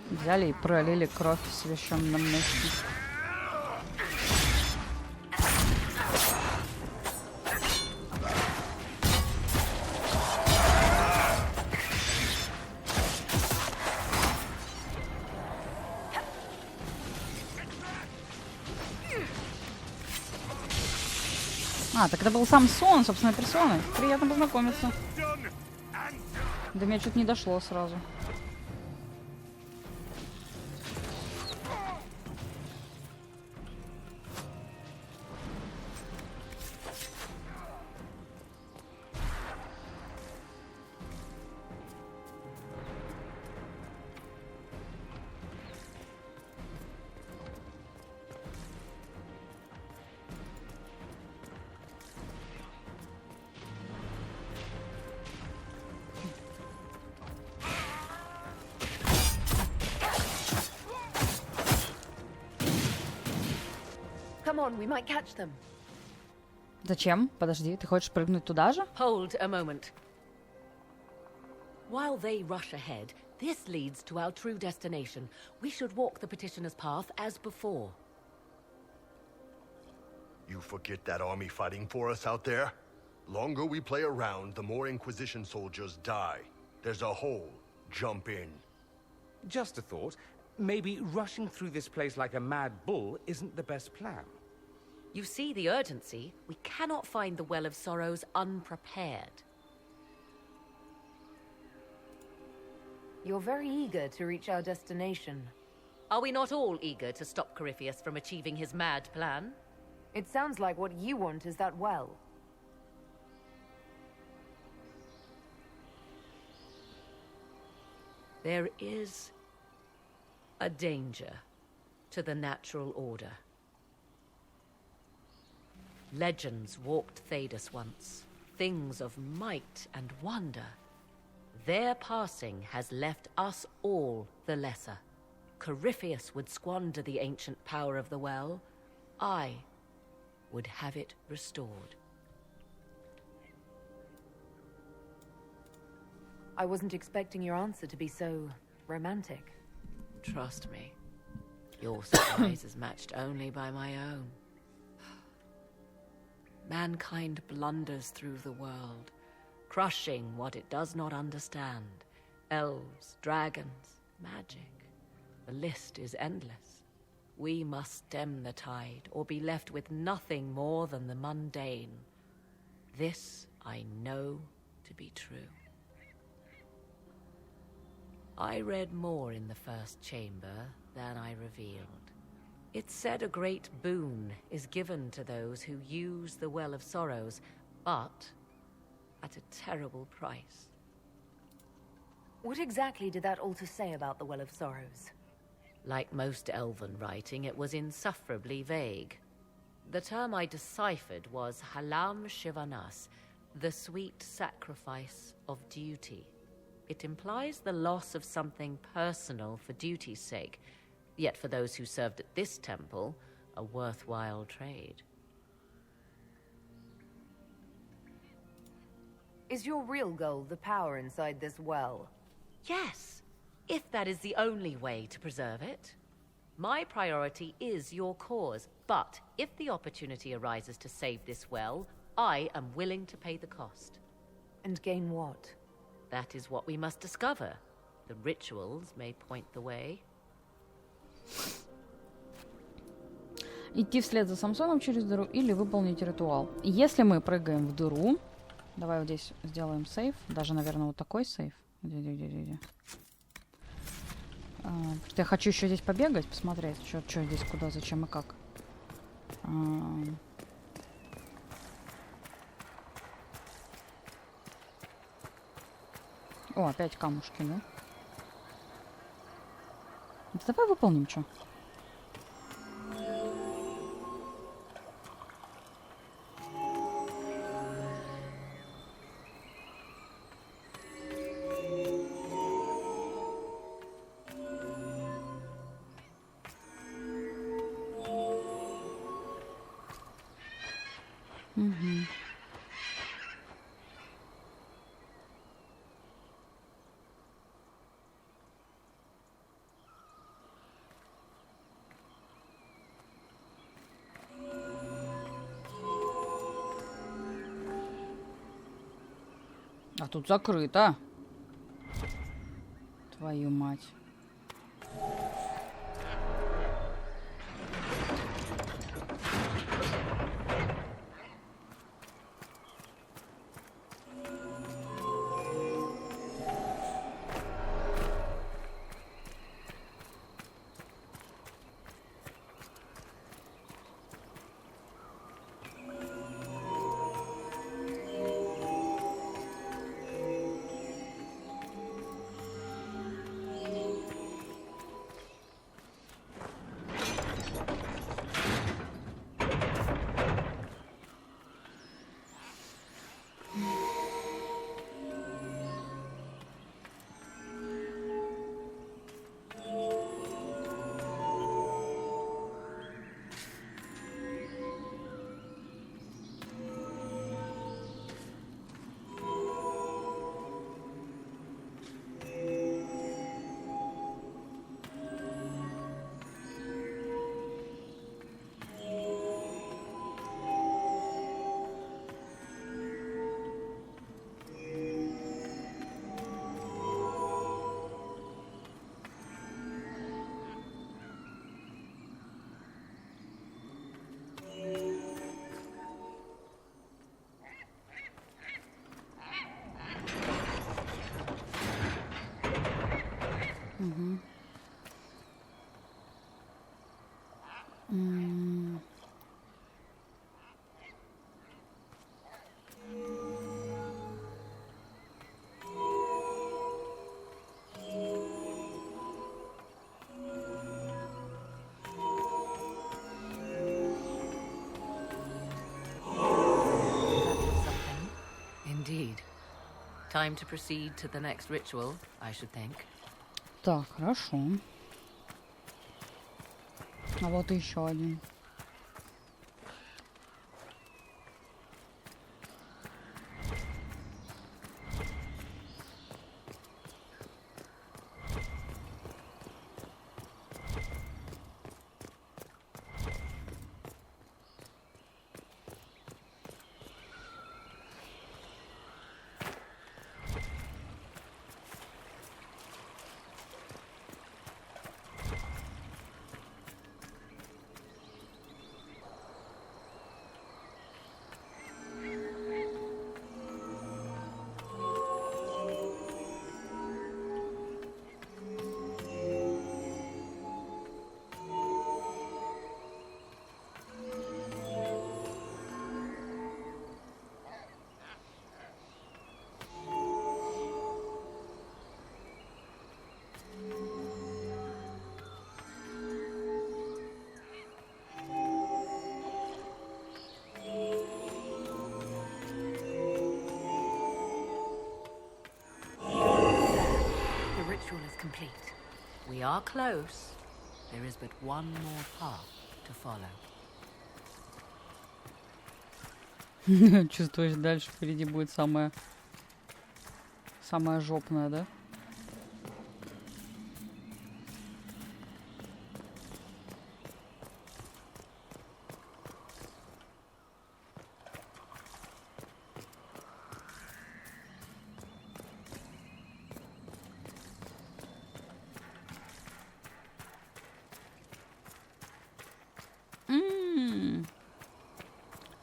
Взяли и пролили кровь в священном месте. А, так это был сам сон, собственно, персоной. Приятно познакомиться. До меня что-то не дошло сразу. Come on, we might catch them. Зачем? Подожди, ты хочешь прыгнуть туда же? Hold a moment. While they rush ahead, this leads to our true destination. We should walk the petitioner's path as before. You forget that army fighting for us out there? Longer we play around, the more Inquisition soldiers die. There's a hole. Jump in. Just a thought. Maybe rushing through this place like a mad bull isn't the best plan. You see the urgency? We cannot find the Well of Sorrows unprepared. You're very eager to reach our destination. Are we not all eager to stop Corypheus from achieving his mad plan? It sounds like what you want is that well. There is a danger to the natural order. Legends walked Thedas once, things of might and wonder. Their passing has left us all the lesser. Corypheus would squander the ancient power of the well. I would have it restored. I wasn't expecting your answer to be so romantic. Trust me, your surprise is matched only by my own. Mankind blunders through the world, crushing what it does not understand. Elves, dragons, magic. The list is endless. We must stem the tide, or be left with nothing more than the mundane. This I know to be true. I read more in the first chamber than I revealed. It said a great boon is given to those who use the Well of Sorrows, but at a terrible price. What exactly did that altar say about the Well of Sorrows? Like most elven writing, it was insufferably vague. The term I deciphered was Halam Shivanas, the sweet sacrifice of duty. It implies the loss of something personal for duty's sake, yet for those who served at this temple, a worthwhile trade. Is your real goal the power inside this well? Yes, if that is the only way to preserve it. My priority is your cause, but if the opportunity arises to save this well, I am willing to pay the cost. And gain what? That is what we must discover. The rituals may point the way. Идти вслед за Самсоном через дыру или выполнить ритуал. Если мы прыгаем в дыру, Давай вот здесь сделаем сейф. Даже, наверное, вот такой сейф. Где. Потому что я хочу еще здесь побегать, посмотреть, что здесь, куда, зачем и как. О, опять камушки, да? Да давай выполним, что. Угу. А тут закрыто. Твою мать. Угу. Indeed. Time to proceed to the next ritual, I should think. Так, хорошо. А вот еще один. Complete. We are close. There is but one more path to follow. Чувствуешь, дальше впереди будет самое жопное, да?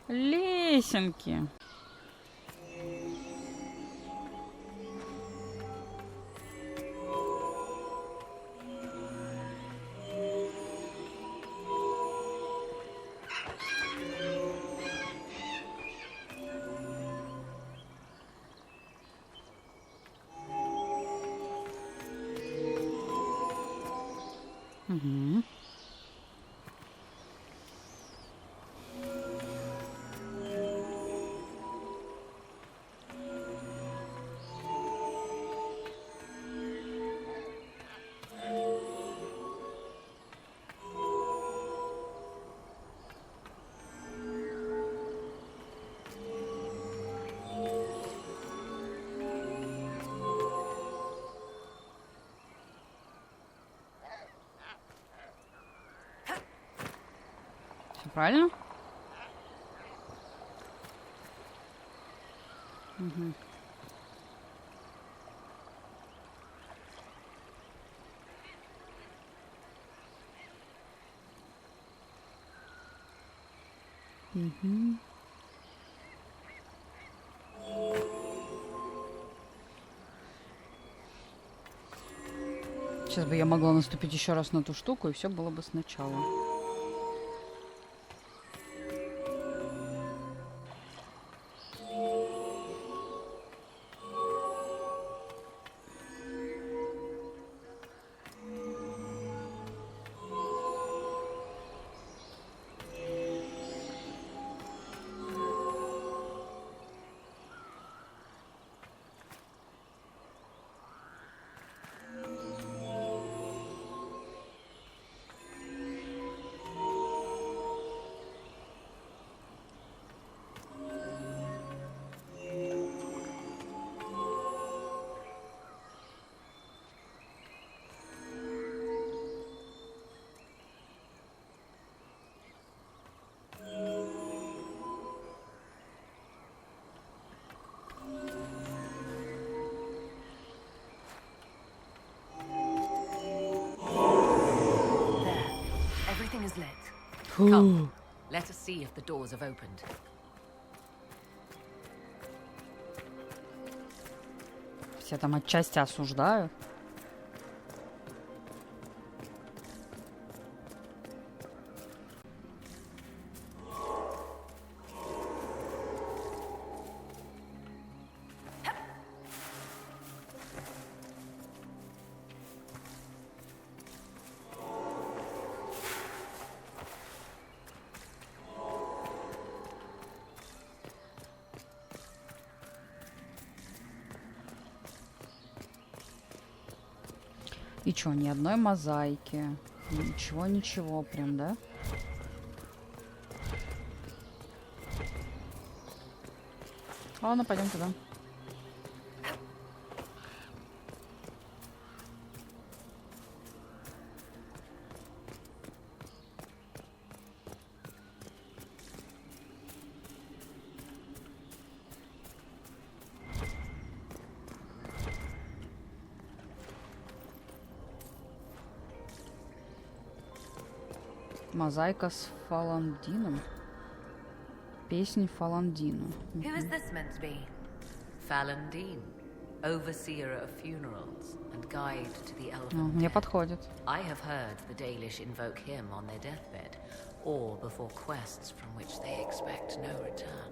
Лесенки. Угу. Правильно? Угу. Угу. Сейчас бы я могла наступить еще раз на ту штуку, и все было бы сначала. Come, let us see if the doors have opened. Все там отчасти осуждают. И чё, ни одной мозаики? Ничего, прям, да? Ладно, пойдем туда. Мозаика с Фаландином. Песнь Фаландину. Who is this meant to be? Falandine, overseer of funerals and guide to the elven. Мне подходит. I have heard the Dalish invoke him on their deathbed, or before quests from which they expect no return.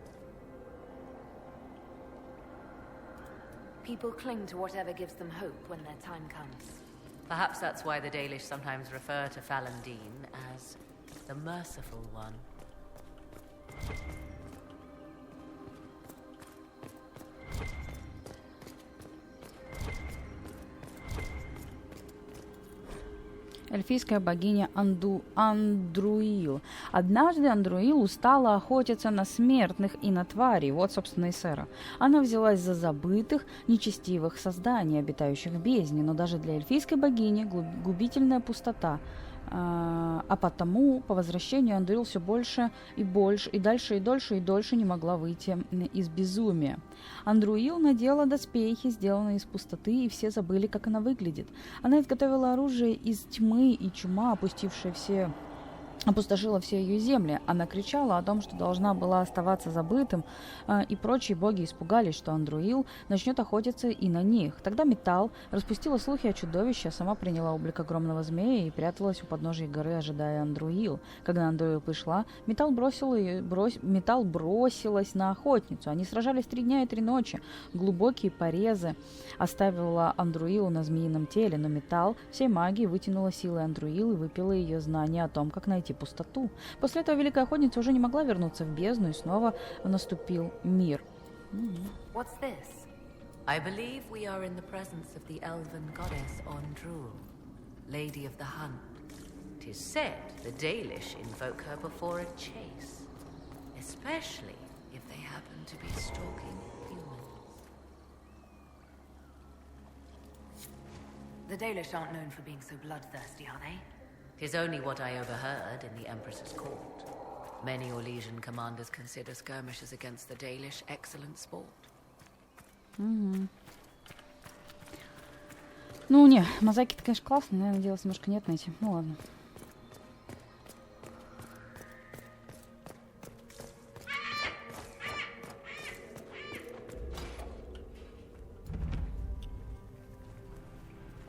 People cling to whatever gives them hope when their time comes. Perhaps that's why the Dalish sometimes refer to Falandine as the Merciful One. Эльфийская богиня Андруил. Однажды Андруил устала охотиться на смертных и на тварей. Вот, собственно, и Сера. Она взялась за забытых, нечестивых созданий, обитающих в бездне. Но даже для эльфийской богини губительная пустота. А потому по возвращению Андруил все больше и больше, и дальше, и дольше не могла выйти из безумия. Андруил надела доспехи, сделанные из пустоты, и все забыли, как она выглядит. Она изготовила оружие из тьмы, и чума, опустившая все опустошила все ее земли. Она кричала о том, что должна была оставаться забытым, и прочие боги испугались, что Андруил начнет охотиться и на них. Тогда Металл распустила слухи о чудовище, а сама приняла облик огромного змея и пряталась у подножия горы, ожидая Андруил. Когда Андруил пришла, Металл бросилась на охотницу. Они сражались 3 дня и 3 ночи. Глубокие порезы оставила Андруилу на змеином теле, но Металл всей магией вытянула силы Андруил и выпила ее знания о том, как найти пустоту. После этого Великая Охотница уже не могла вернуться в бездну, и снова наступил мир. What's this? I believe we are in the presence of the elven goddess Ondrul, Lady of the Hunt. 'Tis said the Dalish invoke her before a chase, especially if they happen to be stalking humans. The Dalish aren't known for being so bloodthirsty, are they? 'Tis only what I overheard in the Empress's court. Many Orlesian commanders consider skirmishes against the Dalish excellent sport. Ну, не, мозаики-то, конечно, классные, но я надеялась немножко нет найти. Ну, ладно.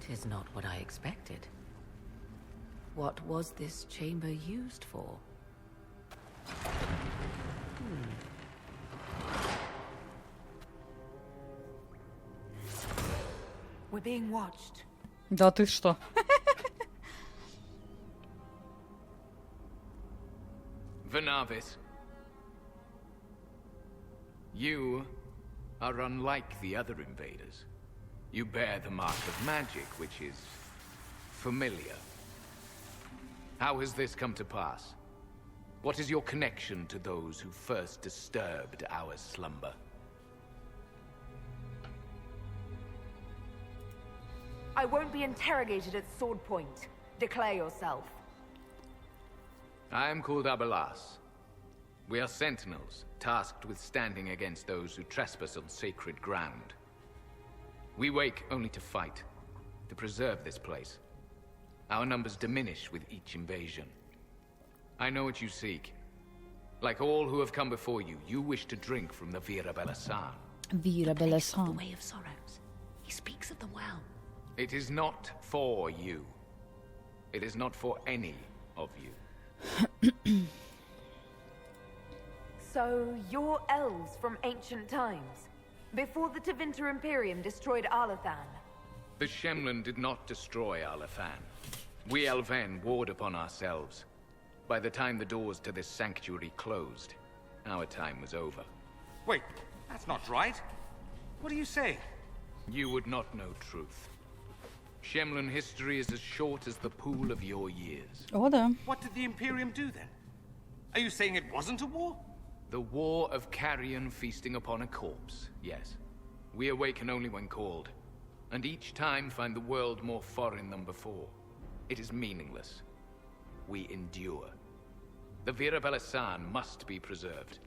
Tis not what I expected. What was this chamber used for? We're being watched. Да ты что? Vernavis, you are unlike the other invaders. You bear the mark of magic, which is familiar. How has this come to pass? What is your connection to those who first disturbed our slumber? I won't be interrogated at sword point. Declare yourself. I am called Abelas. We are sentinels, tasked with standing against those who trespass on sacred ground. We wake only to fight, to preserve this place. Our numbers diminish with each invasion. I know what you seek. Like all who have come before you, you wish to drink from the Vira Belasan. Vira Belasan. The Way of Sorrows. He speaks of the well. It is not for you. It is not for any of you. So, you're elves from ancient times, before the Tevinter Imperium destroyed Arlathan. The Shemlin did not destroy Arlathan. We Elven warred upon ourselves. By the time the doors to this sanctuary closed, our time was over. Wait, that's not right. What are you saying? You would not know truth. Shemlin history is as short as the pool of your years. О, да. What did the Imperium do then? Are you saying it wasn't a war? The war of carrion feasting upon a corpse, yes. We awaken only when called, and each time find the world more foreign than before. It is meaningless. We endure. The Vira Belasan must be preserved.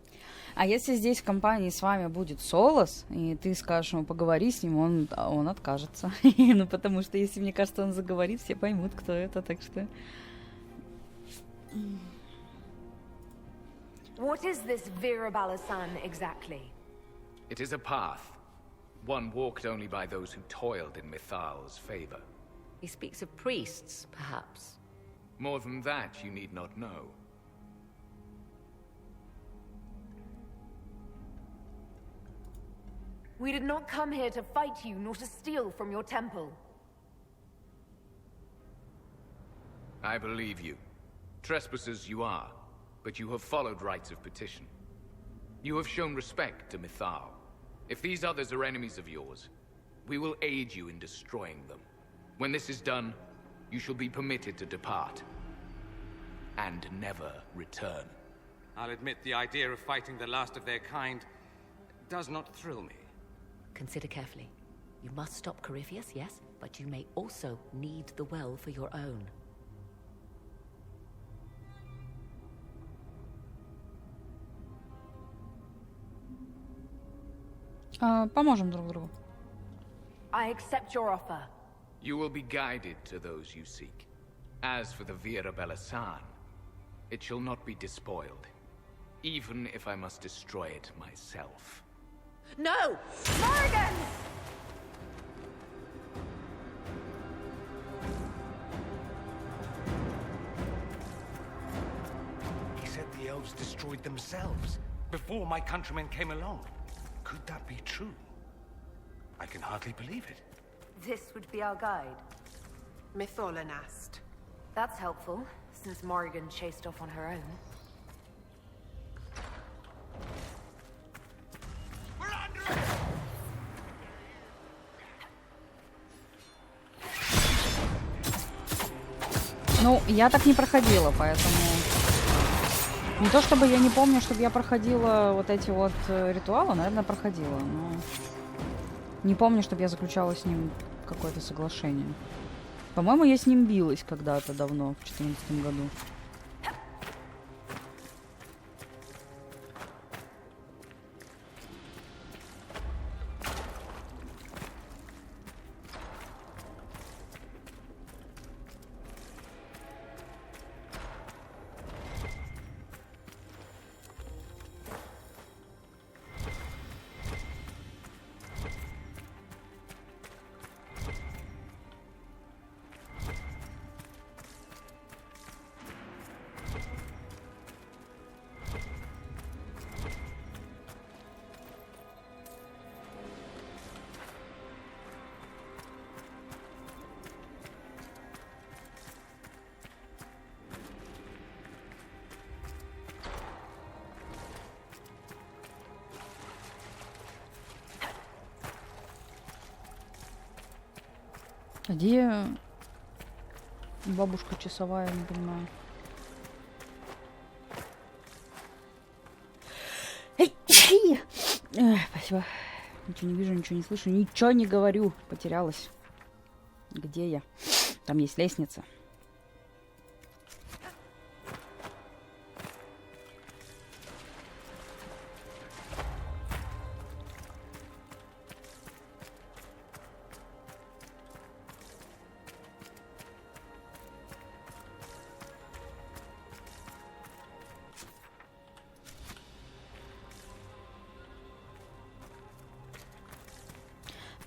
А если здесь в компании с вами будет Солос, и ты скажешь ему поговори с ним, он откажется. Ну, потому что если, мне кажется, он заговорит, все поймут, кто это, так что... What is this Vira Balasan exactly? It is a path. One walked only by those who toiled in Mithal's favor. He speaks of priests, perhaps. More than that, you need not know. We did not come here to fight you, nor to steal from your temple. I believe you. Trespassers you are, but you have followed rites of petition. You have shown respect to Mithal. If these others are enemies of yours, we will aid you in destroying them. When this is done, you shall be permitted to depart. And never return. I'll admit the idea of fighting the last of their kind does not thrill me. Consider carefully. You must stop Corypheus, yes, but you may also need the well for your own. Поможем друг другу. I accept your offer. You will be guided to those you seek. As for the Vira Belasan, it shall not be despoiled, even if I must destroy it myself. No! Morrigan! He said the elves destroyed themselves before my countrymen came along. Could that be true? I can hardly believe it. This would be our guide. Mytholanast. That's helpful, since Morrigan chased off on her own. Ну, я так не проходила, поэтому... Не то чтобы я не помню, чтобы я проходила вот эти вот ритуалы, наверное, проходила, но... Не помню, чтобы я заключала с ним какое-то соглашение. По-моему, я с ним билась когда-то давно, в 2014 году. Где бабушка часовая, не понимаю. Спасибо. Ничего не вижу, ничего не слышу, ничего не говорю. Потерялась. Где я? Там есть лестница.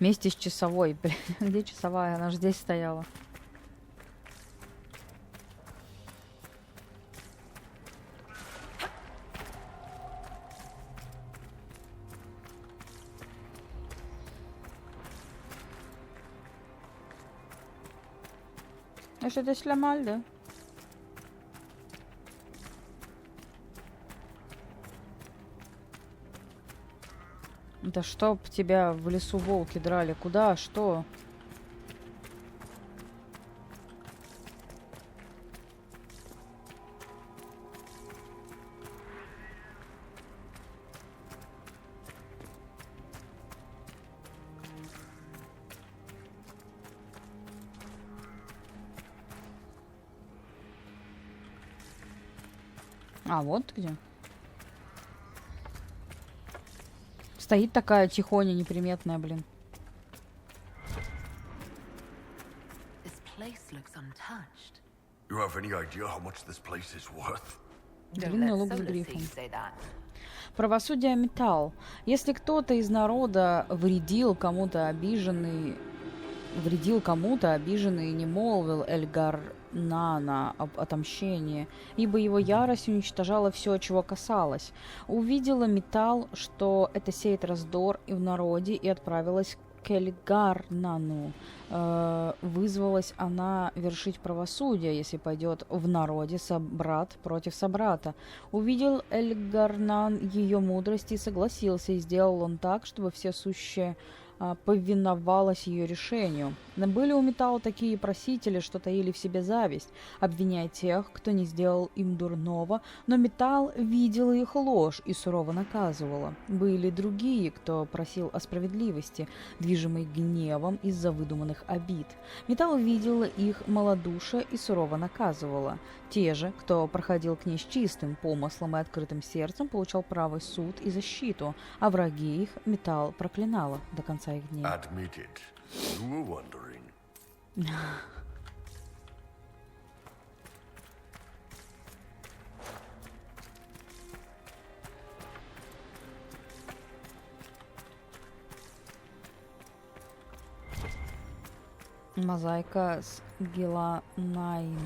Вместе с часовой. Блин, где часовая? Она же здесь стояла. А что-то сломал, да? Да чтоб тебя в лесу волки драли. Куда? Что? А, вот где. Стоит такая тихоня, неприметная, блин. Длинный лук с грифом. Правосудие металл. Если кто-то из народа вредил кому-то обиженный, не молвил Эльгарнана об отомщении, ибо его ярость уничтожала все, чего касалось. Увидела металл, что это сеет раздор и в народе, и отправилась к Эльгарнану. Вызвалась она вершить правосудие, если пойдет в народе собрат против собрата. Увидел Эльгарнан ее мудрость и согласился, и сделал он так, чтобы все сущее повиновалась ее решению. Но были у металла такие просители, что таили в себе зависть, обвиняя тех, кто не сделал им дурного, но металл видел их ложь и сурово наказывала. Были другие, кто просил о справедливости, движимый гневом из-за выдуманных обид. Металл видела их малодушие и сурово наказывала. Те же, кто проходил к ней с чистым помыслом и открытым сердцем, получал правый суд и защиту, а враги их металл проклинала до конца их дней. Мозаика с Геланайн.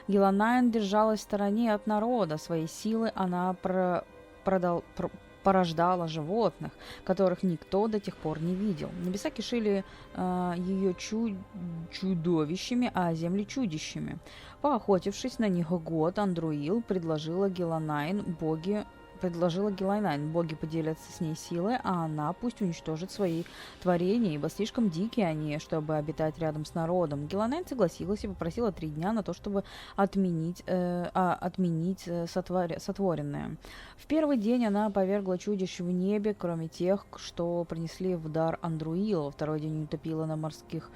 Геланайн держалась в стороне от народа. Своей силой она порождала животных, которых никто до тех пор не видел. Небеса кишили ее чудовищами, а земли чудищами. Поохотившись на них год, Андруил предложила Геланайн, боги поделятся с ней силой, а она пусть уничтожит свои творения, ибо слишком дикие они, чтобы обитать рядом с народом. Геланайн согласилась и попросила 3 дня на то, чтобы отменить сотворенное. В первый день она повергла чудищ в небе, кроме тех, что принесли в дар Андруилу. Во второй день утопила она морских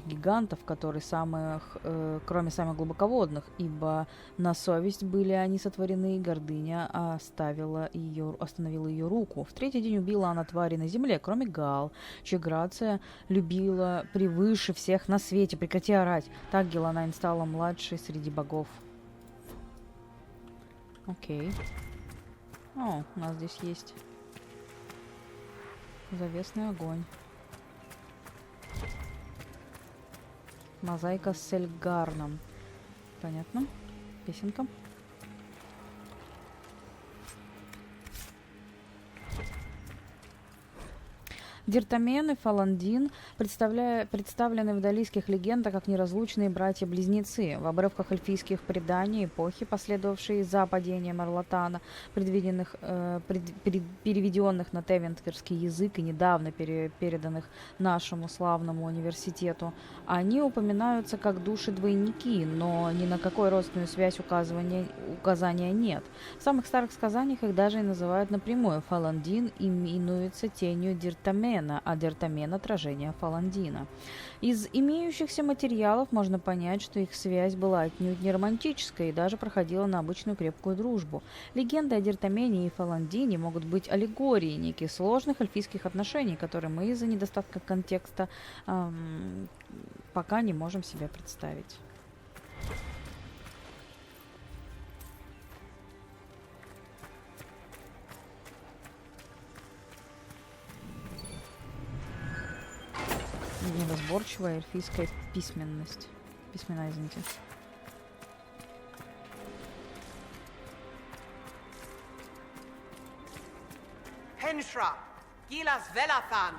гигантов, кроме самых глубоководных, ибо на совесть были они сотворены, и гордыня остановила ее руку. В третий день убила она твари на земле, кроме Гаал, чья грация любила превыше всех на свете. Прекрати орать. Так Геланайн стала младшей среди богов. Окей. О, у нас здесь есть завесный огонь. Мозаика с Эльгарном. Понятно. Песенка. Диртамен и Фаландин представлены в далийских легендах как неразлучные братья-близнецы. В обрывках эльфийских преданий эпохи, последовавшей за падением Арлатана, переведенных на тевентерский язык и недавно переданных нашему славному университету, они упоминаются как души-двойники, но ни на какую родственную связь указания нет. В самых старых сказаниях их даже и называют напрямую. Фаландин именуется тенью Диртамена, а Диртамен — отражение Фаландина. Из имеющихся материалов можно понять, что их связь была отнюдь не романтической и даже проходила на обычную крепкую дружбу. Легенды о Диртамене и Фаландине могут быть аллегорией неких сложных эльфийских отношений, которые мы из-за недостатка контекста пока не можем себе представить. Неразборчивая эльфийская письменность. Письмена, извините. Henshra, Gilas Velathan.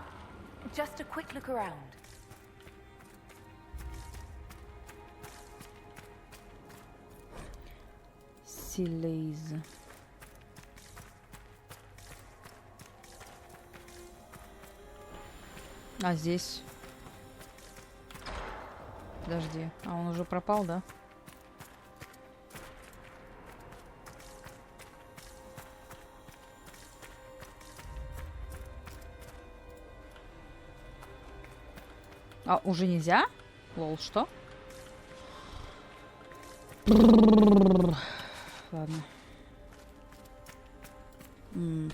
Just a quick look around. Силейз. А здесь... Подожди, а он уже пропал, да? А, уже нельзя? Лол, что? Ладно.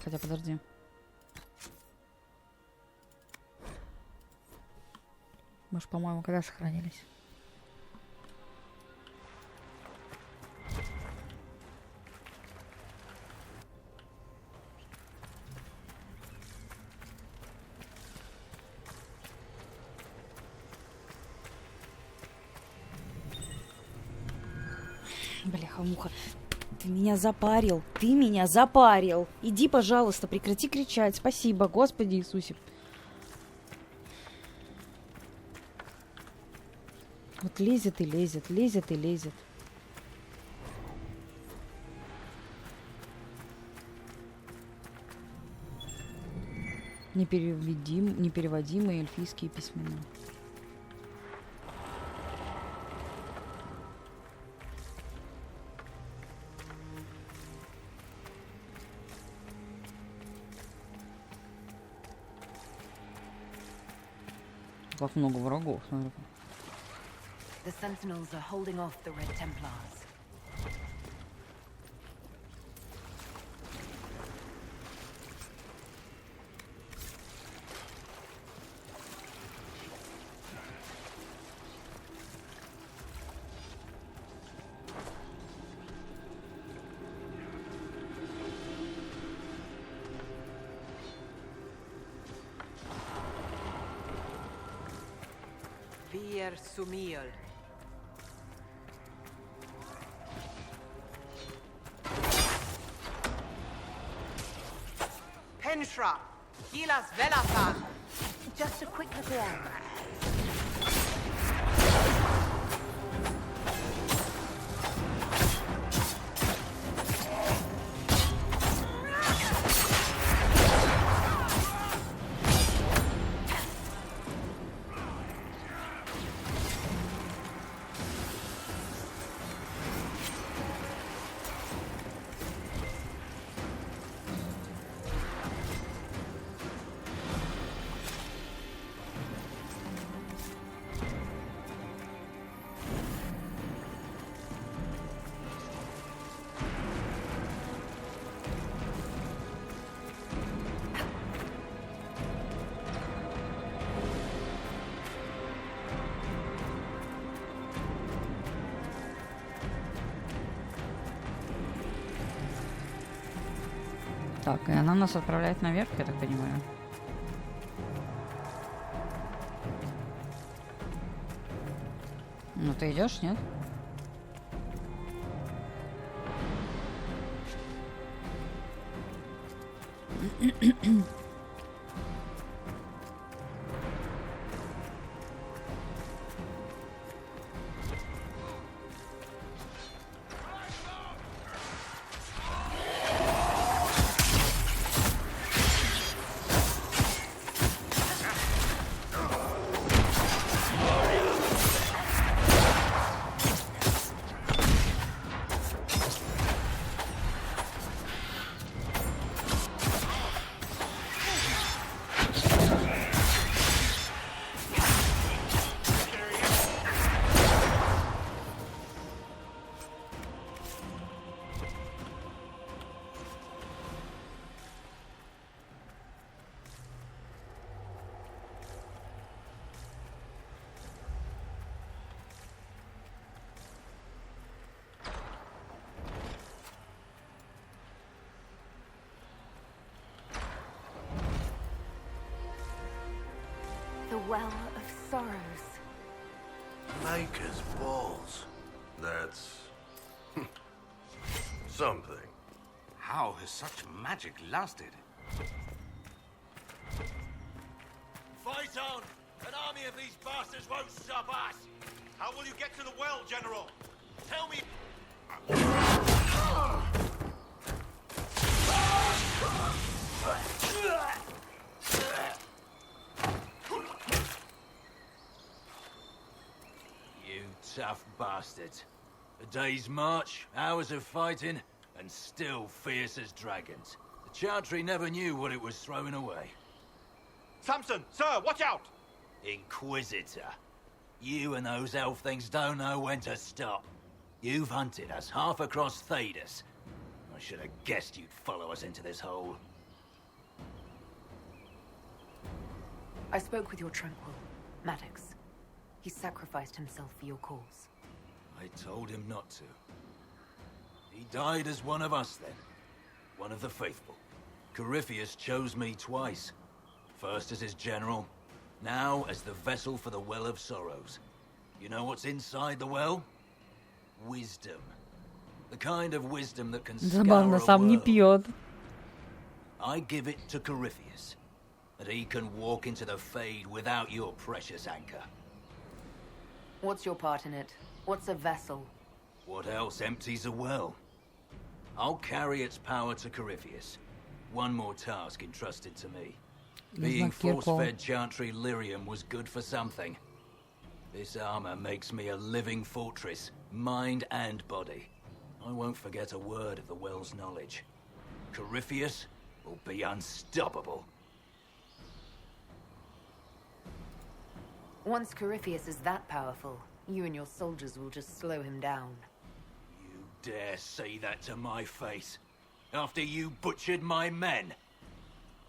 Хотя, подожди. Мы ж, по-моему, когда сохранились? Бляха-муха. Ты меня запарил. Ты меня запарил. Иди, пожалуйста, прекрати кричать. Спасибо, Господи Иисусе. Вот лезет и лезет, лезет и лезет. Непереводимые эльфийские письмена. Как много врагов, смотри. The Sentinels are holding off the Red Templars. Fier Sumiel. Penshra, Gilas Velafan. Just a quick little errand. Так, и она нас отправляет наверх, я так понимаю. Ну ты идешь, нет? The Well of Sorrows. Maker's balls. That's something. How has such magic lasted? Fight on! An army of these bastards won't stop us! How will you get to the well, General? Tell me... You tough bastards. A day's march, hours of fighting, and still fierce as dragons. The Chantry never knew what it was throwing away. Samson, sir, watch out! Inquisitor. You and those elf things don't know when to stop. You've hunted us half across Thedas. I should have guessed you'd follow us into this hole. I spoke with your Tranquil, Maddox. He sacrificed himself for your cause. I told him not to. He died as one of us then. One of the faithful. Corypheus chose me twice. First as his general, now as the vessel for the Well of Sorrows. You know what's inside the well? Wisdom. The kind of wisdom that can Забавно, scour a сам не world. пьет. I give it to Corypheus, that he can walk into the Fade without your precious anchor. What's your part in it? What's a vessel? What else empties a well? I'll carry its power to Corypheus. One more task entrusted to me. Being force-fed Chantry lyrium was good for something. This armor makes me a living fortress, mind and body. I won't forget a word of the well's knowledge. Corypheus will be unstoppable. Once Corypheus is that powerful, you and your soldiers will just slow him down. You dare say that to my face? After you butchered my men?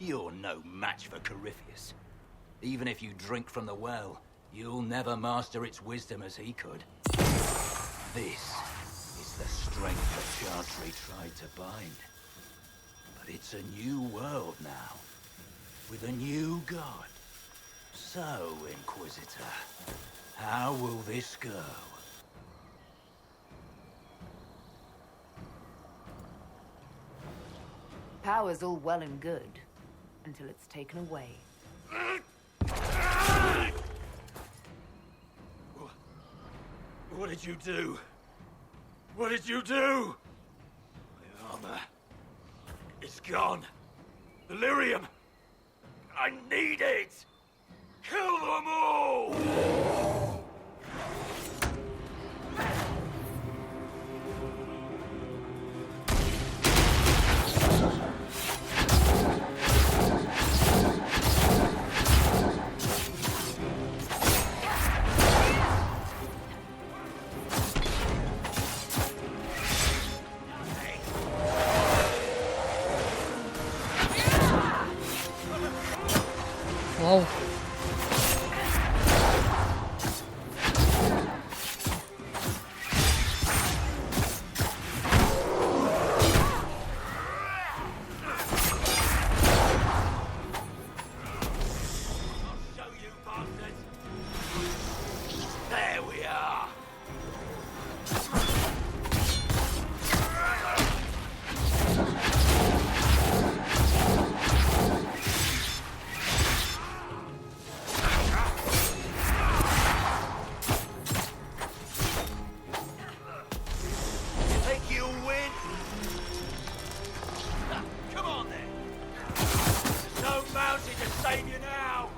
You're no match for Corypheus. Even if you drink from the well, you'll never master its wisdom as he could. This is the strength the Chantry tried to bind. But it's a new world now, with a new god. So, Inquisitor, How will this go? Power's all well and good, until it's taken away. What did you do? What did you do? My armor. It's gone. Delirium. I need it! Kill them all! Whoa. There we are. You think you'll win? Come on then. There's no mountain to save you now.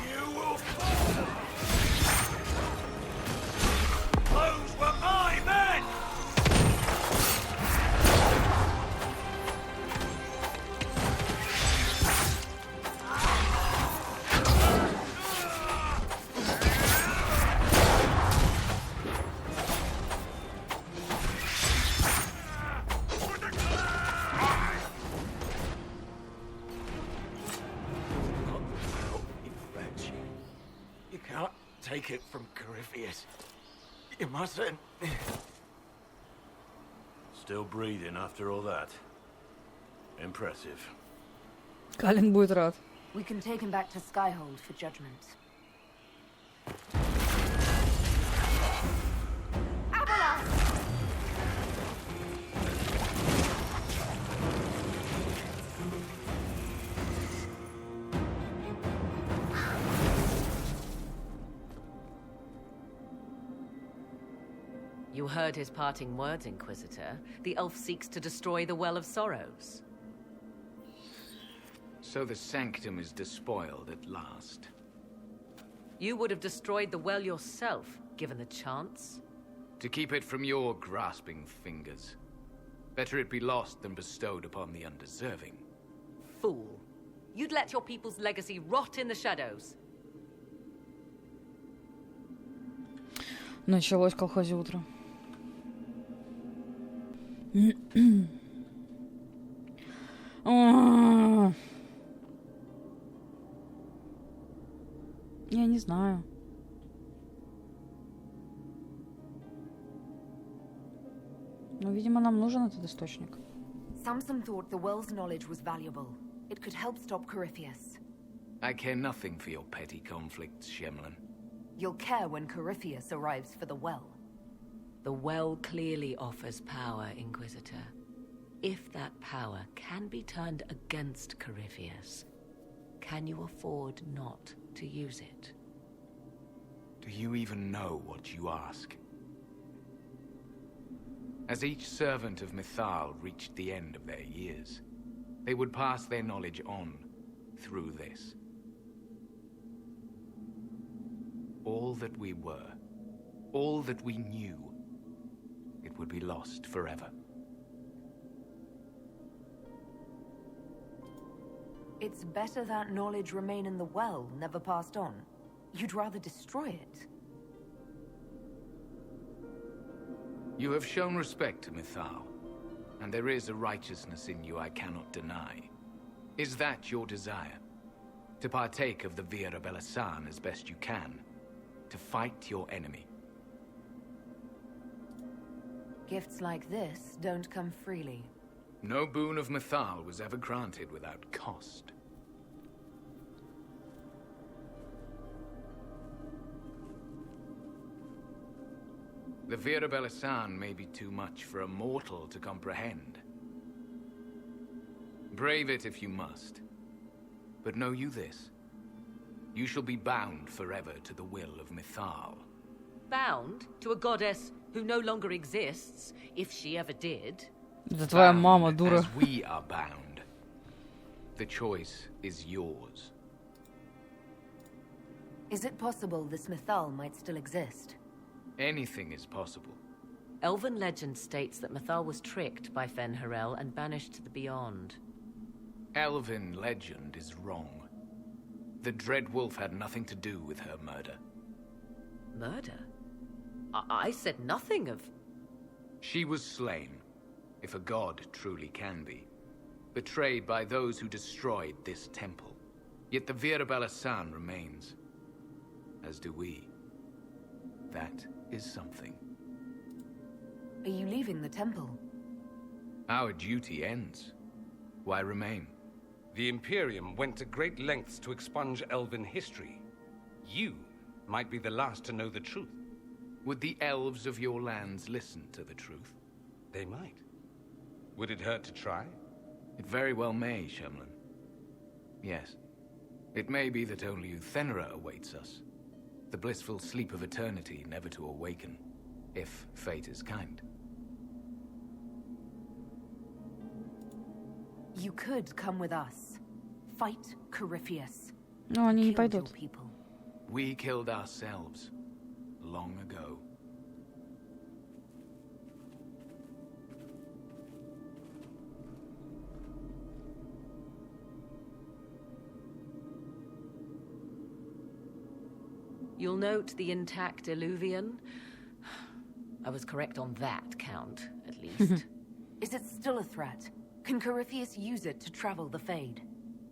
You will fall. Those were my men. You can't take it from Corypheus. You mustn't. Still breathing after all that. Impressive. Калин будет рад. We can take him back to Skyhold for judgment. You heard his parting words, Inquisitor. The elf seeks to destroy the Well of Sorrows. So the sanctum is despoiled at last. You would have destroyed the well yourself, given the chance. To keep it from your grasping fingers. Better it be lost than bestowed upon the undeserving. Fool. You'd let your people's legacy rot in the shadows. Началось в колхозе утро. Я не знаю. Но, видимо, нам нужен этот источник. Samson thought the well's knowledge was valuable. It could help stop Corypheus. I care nothing for your petty conflicts, Shemlin. You'll care when Corypheus arrives for the well. The well clearly offers power, Inquisitor. If that power can be turned against Corypheus, can you afford not to use it? Do you even know what you ask? As each servant of Mythal reached the end of their years, they would pass their knowledge on through this. All that we were, all that we knew, it would be lost forever. It's better that knowledge remain in the well, never passed on. You'd rather destroy it. You have shown respect to Mythal, and there is a righteousness in you I cannot deny. Is that your desire? To partake of the Vira Belasan as best you can? To fight your enemy? Gifts like this don't come freely. No boon of Mythal was ever granted without cost. The Vira Belasan may be too much for a mortal to comprehend. Brave it if you must. But know you this. You shall be bound forever to the will of Mythal. Bound to a goddess who no longer exists, if she ever did. Это твоя мама, дура. As we are bound. The choice is yours. Is it possible this Mythal might still exist? Anything is possible. Elven legend states that Mythal was tricked by Fen-Harel and banished to the Beyond. Elven legend is wrong. The Dread Wolf had nothing to do with her murder. Murder? I said nothing of... She was slain, if a god truly can be. Betrayed by those who destroyed this temple. Yet the Vira Belasan remains. As do we. That is something. Are you leaving the temple? Our duty ends. Why remain? The Imperium went to great lengths to expunge Elven history. You might be the last to know the truth. Would the elves of your lands listen to the truth? They might. Would it hurt to try? It very well may, Shemlin. Yes. It may be that only Uthenera awaits us. The blissful sleep of eternity never to awaken, if fate is kind. You could come with us. Fight Corypheus. Но они не Kill пойдут. your people. We killed ourselves long ago. You'll note the intact Illuvian. I was correct on that count, at least. Is it still a threat? Can Corypheus use it to travel the Fade?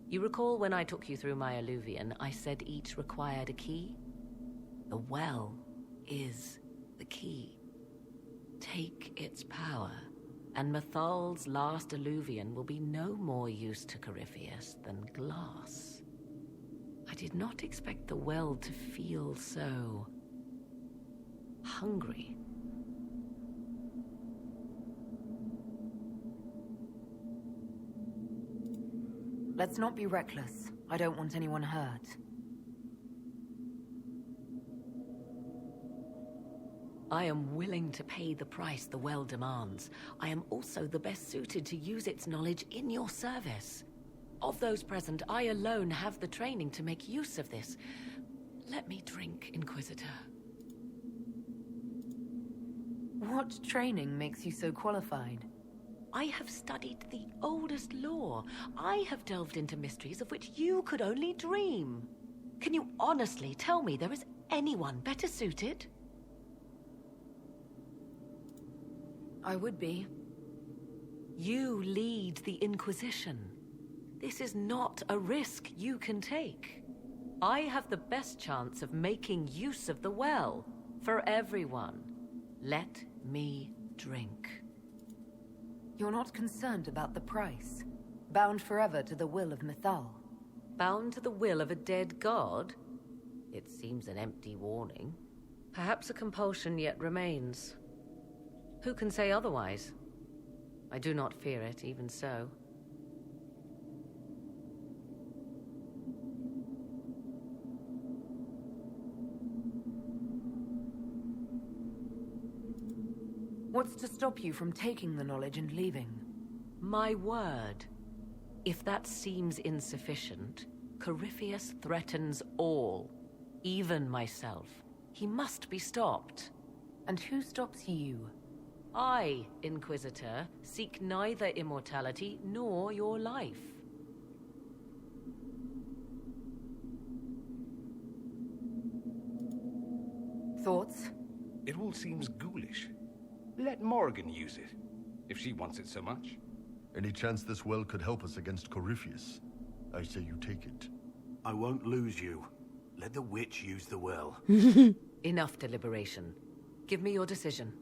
You recall when I took you through my Illuvian, I said each required a key? The well is the key. Take its power, and Mythal's last Illuvian will be no more use to Corypheus than glass. I did not expect the well to feel so... hungry. Let's not be reckless. I don't want anyone hurt. I am willing to pay the price the well demands. I am also the best suited to use its knowledge in your service. Of those present, I alone have the training to make use of this. Let me drink, Inquisitor. What training makes you so qualified? I have studied the oldest lore. I have delved into mysteries of which you could only dream. Can you honestly tell me there is anyone better suited? I would be. You lead the Inquisition. This is not a risk you can take. I have the best chance of making use of the well for everyone. Let me drink. You're not concerned about the price? Bound forever to the will of Mythal? Bound to the will of a dead god? It seems an empty warning. Perhaps a compulsion yet remains. Who can say otherwise? I do not fear it, even so. What's to stop you from taking the knowledge and leaving? My word. If that seems insufficient, Corypheus threatens all, even myself. He must be stopped. And who stops you? I, Inquisitor, seek neither immortality nor your life. Thoughts? It all seems ghoulish. Let Morrigan use it, if she wants it so much. Any chance this well could help us against Corypheus? I say you take it. I won't lose you. Let the witch use the well. Enough deliberation. Give me your decision.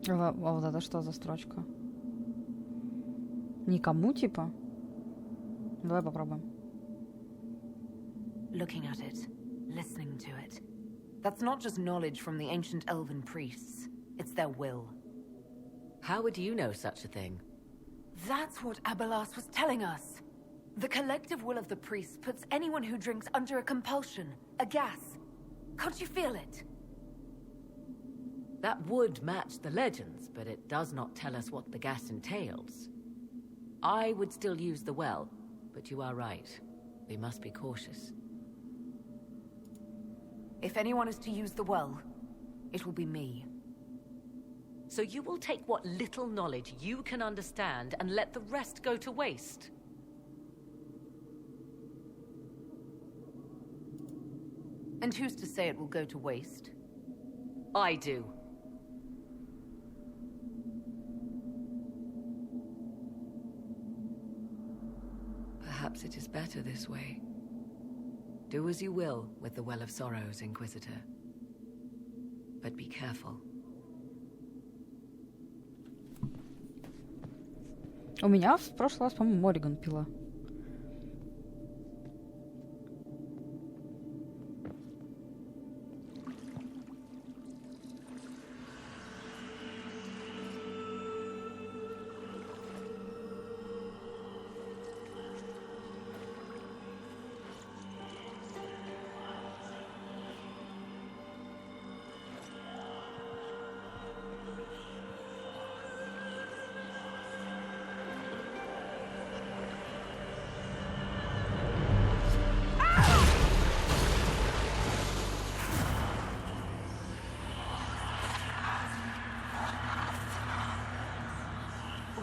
А вот это что за строчка? Никому, типа? Давай попробуем. Looking at it, listening to it. That's not just knowledge from the ancient elven priests. It's their will. How would you know such a thing? That's what Abelas was telling us. The collective will of the priests puts anyone who drinks under a compulsion, a gas. Can't you feel it? That would match the legends, but it does not tell us what the gas entails. I would still use the well, but you are right. We must be cautious. If anyone is to use the well, it will be me. So you will take what little knowledge you can understand and let the rest go to waste? And who's to say it will go to waste? I do. Perhaps it is better this way. Do as you will with the Well of Sorrows, Inquisitor. But be careful. У меня в прошлый раз, по-моему, Морриган пила.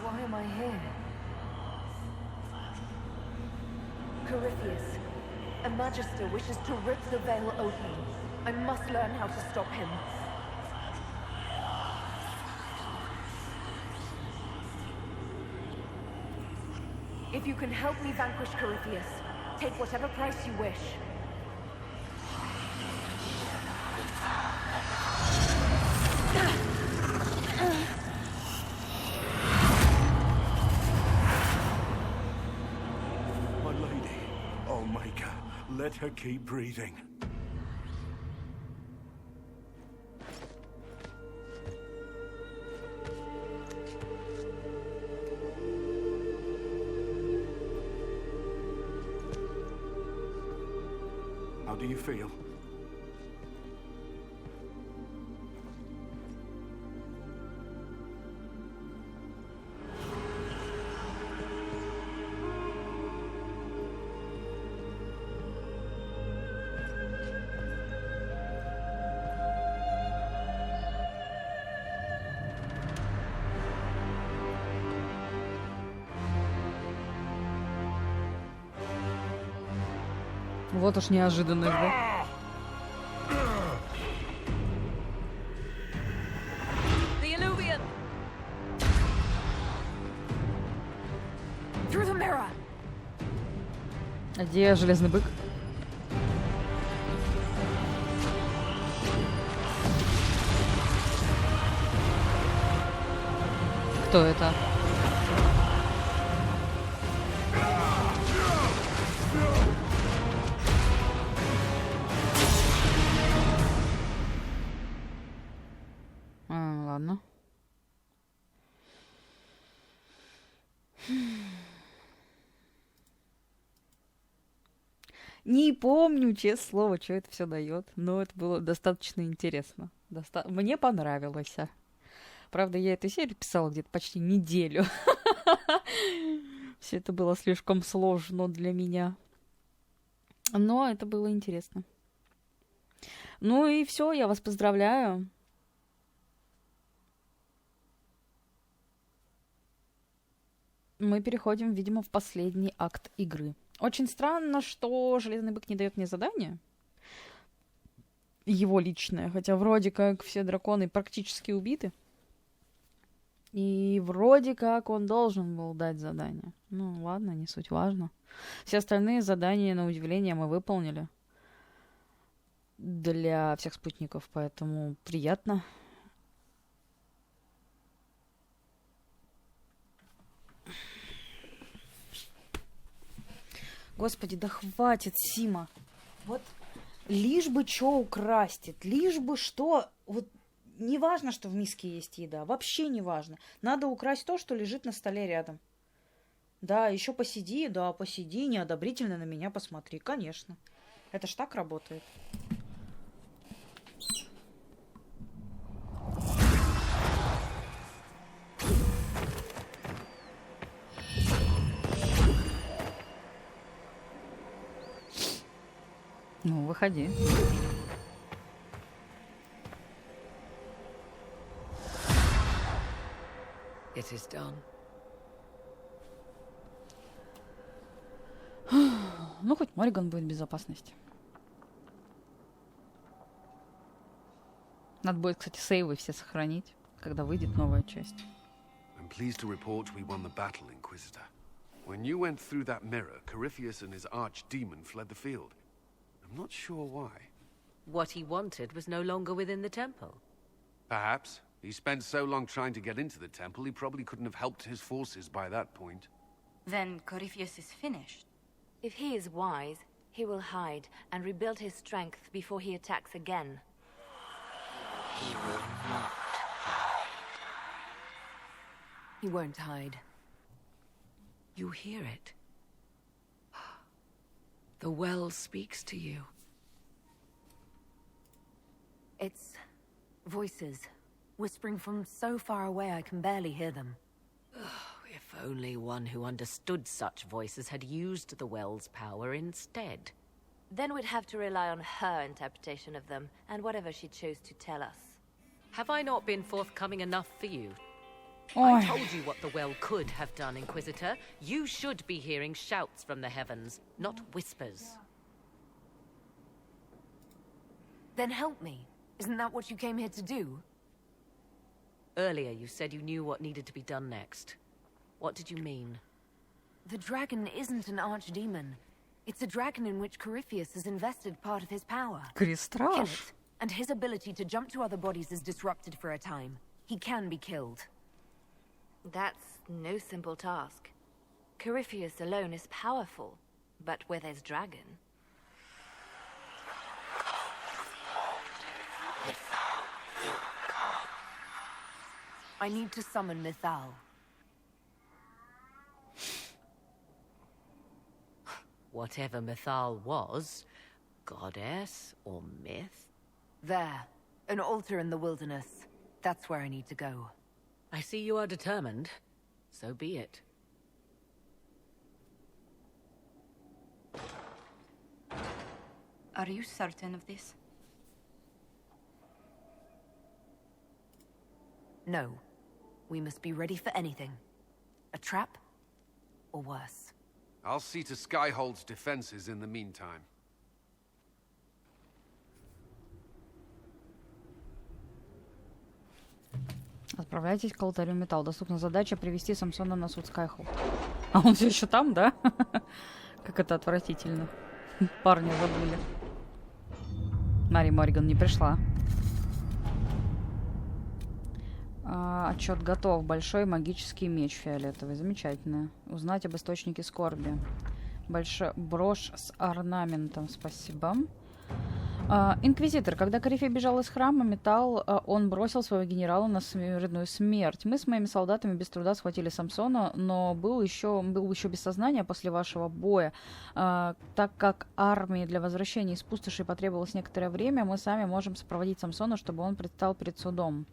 Why am I here? Corypheus, a magister wishes to rip the veil open. I must learn how to stop him. If you can help me vanquish Corypheus, take whatever price you wish. My lady, oh Maker, let her keep breathing. How do you feel? Вот уж неожиданность, да? The Illuvian! Through the mirror! А где железный бык? Кто это? Ладно. Не помню, честное слово, что это все дает, но это было достаточно интересно. Мне понравилось. Правда, я эту серию писала где-то почти неделю. Все это было слишком сложно для меня. Но это было интересно. Ну и все, я вас поздравляю. Мы переходим, видимо, в последний акт игры. Очень странно, что Железный бык не дает мне задания. его личное. Хотя вроде как все драконы практически убиты. И вроде как он должен был дать задание. Ну, ладно, не суть важно. Все остальные задания, на удивление, мы выполнили. Для всех спутников, поэтому приятно. Господи, да хватит, Сима. Вот лишь бы что украсть, лишь бы что... Вот не важно, что в миске есть еда. Вообще не важно. Надо украсть то, что лежит на столе рядом. Да, еще посиди, неодобрительно на меня посмотри. Конечно. Это ж так работает. Ну, выходи. It is done. Ну, хоть Мориган будет в безопасности. Надо будет, кстати, сейвы все сохранить, когда выйдет новая часть. I'm pleased to report we won the battle, Inquisitor. When you went through that mirror, Corypheus and his archdemon fled the field. I'm not sure why. What he wanted was no longer within the temple. Perhaps. He spent so long trying to get into the temple, he probably couldn't have helped his forces by that point. Then Corypheus is finished. If he is wise, he will hide and rebuild his strength before he attacks again. He will not hide. He won't hide. You hear it. The well speaks to you. It's voices, whispering from so far away I can barely hear them. If only one who understood such voices had used the well's power instead. Then we'd have to rely on her interpretation of them, and whatever she chose to tell us. Have I not been forthcoming enough for you? Ой. I told you what the well could have done, Inquisitor. You should be hearing shouts from the heavens, not whispers. Then help me. Isn't that what you came here to do? Earlier you said you knew what needed to be done next. What did you mean? The dragon isn't an archdemon. It's a dragon in which Corypheus has invested part of his power. Крестраж. Kill it, and his ability to jump to other bodies is disrupted for a time. He can be killed. That's no simple task. Corypheus alone is powerful, but where there's dragon... I need to summon Mythal. Whatever Mythal was, goddess or myth? There, an altar in the wilderness. That's where I need to go. I see you are determined. So be it. Are you certain of this? No. We must be ready for anything. A trap, or worse. I'll see to Skyhold's defenses in the meantime. Отправляйтесь к алтарю металл. Доступна задача привести Самсона на суд Скайхолд. А он все еще там, да? Как это отвратительно. Парня забыли. Мари Мориган не пришла. Отчет готов. Большой магический меч фиолетовый. Замечательно. Узнать об источнике скорби. Большой брошь с орнаментом. Спасибо. Инквизитор. Когда Корифей бежал из храма, металл, он бросил своего генерала на смертную смерть. Мы с моими солдатами без труда схватили Самсона, но был еще без сознания после вашего боя. Так как армии для возвращения из пустоши потребовалось некоторое время, мы сами можем сопроводить Самсона, чтобы он предстал перед судом.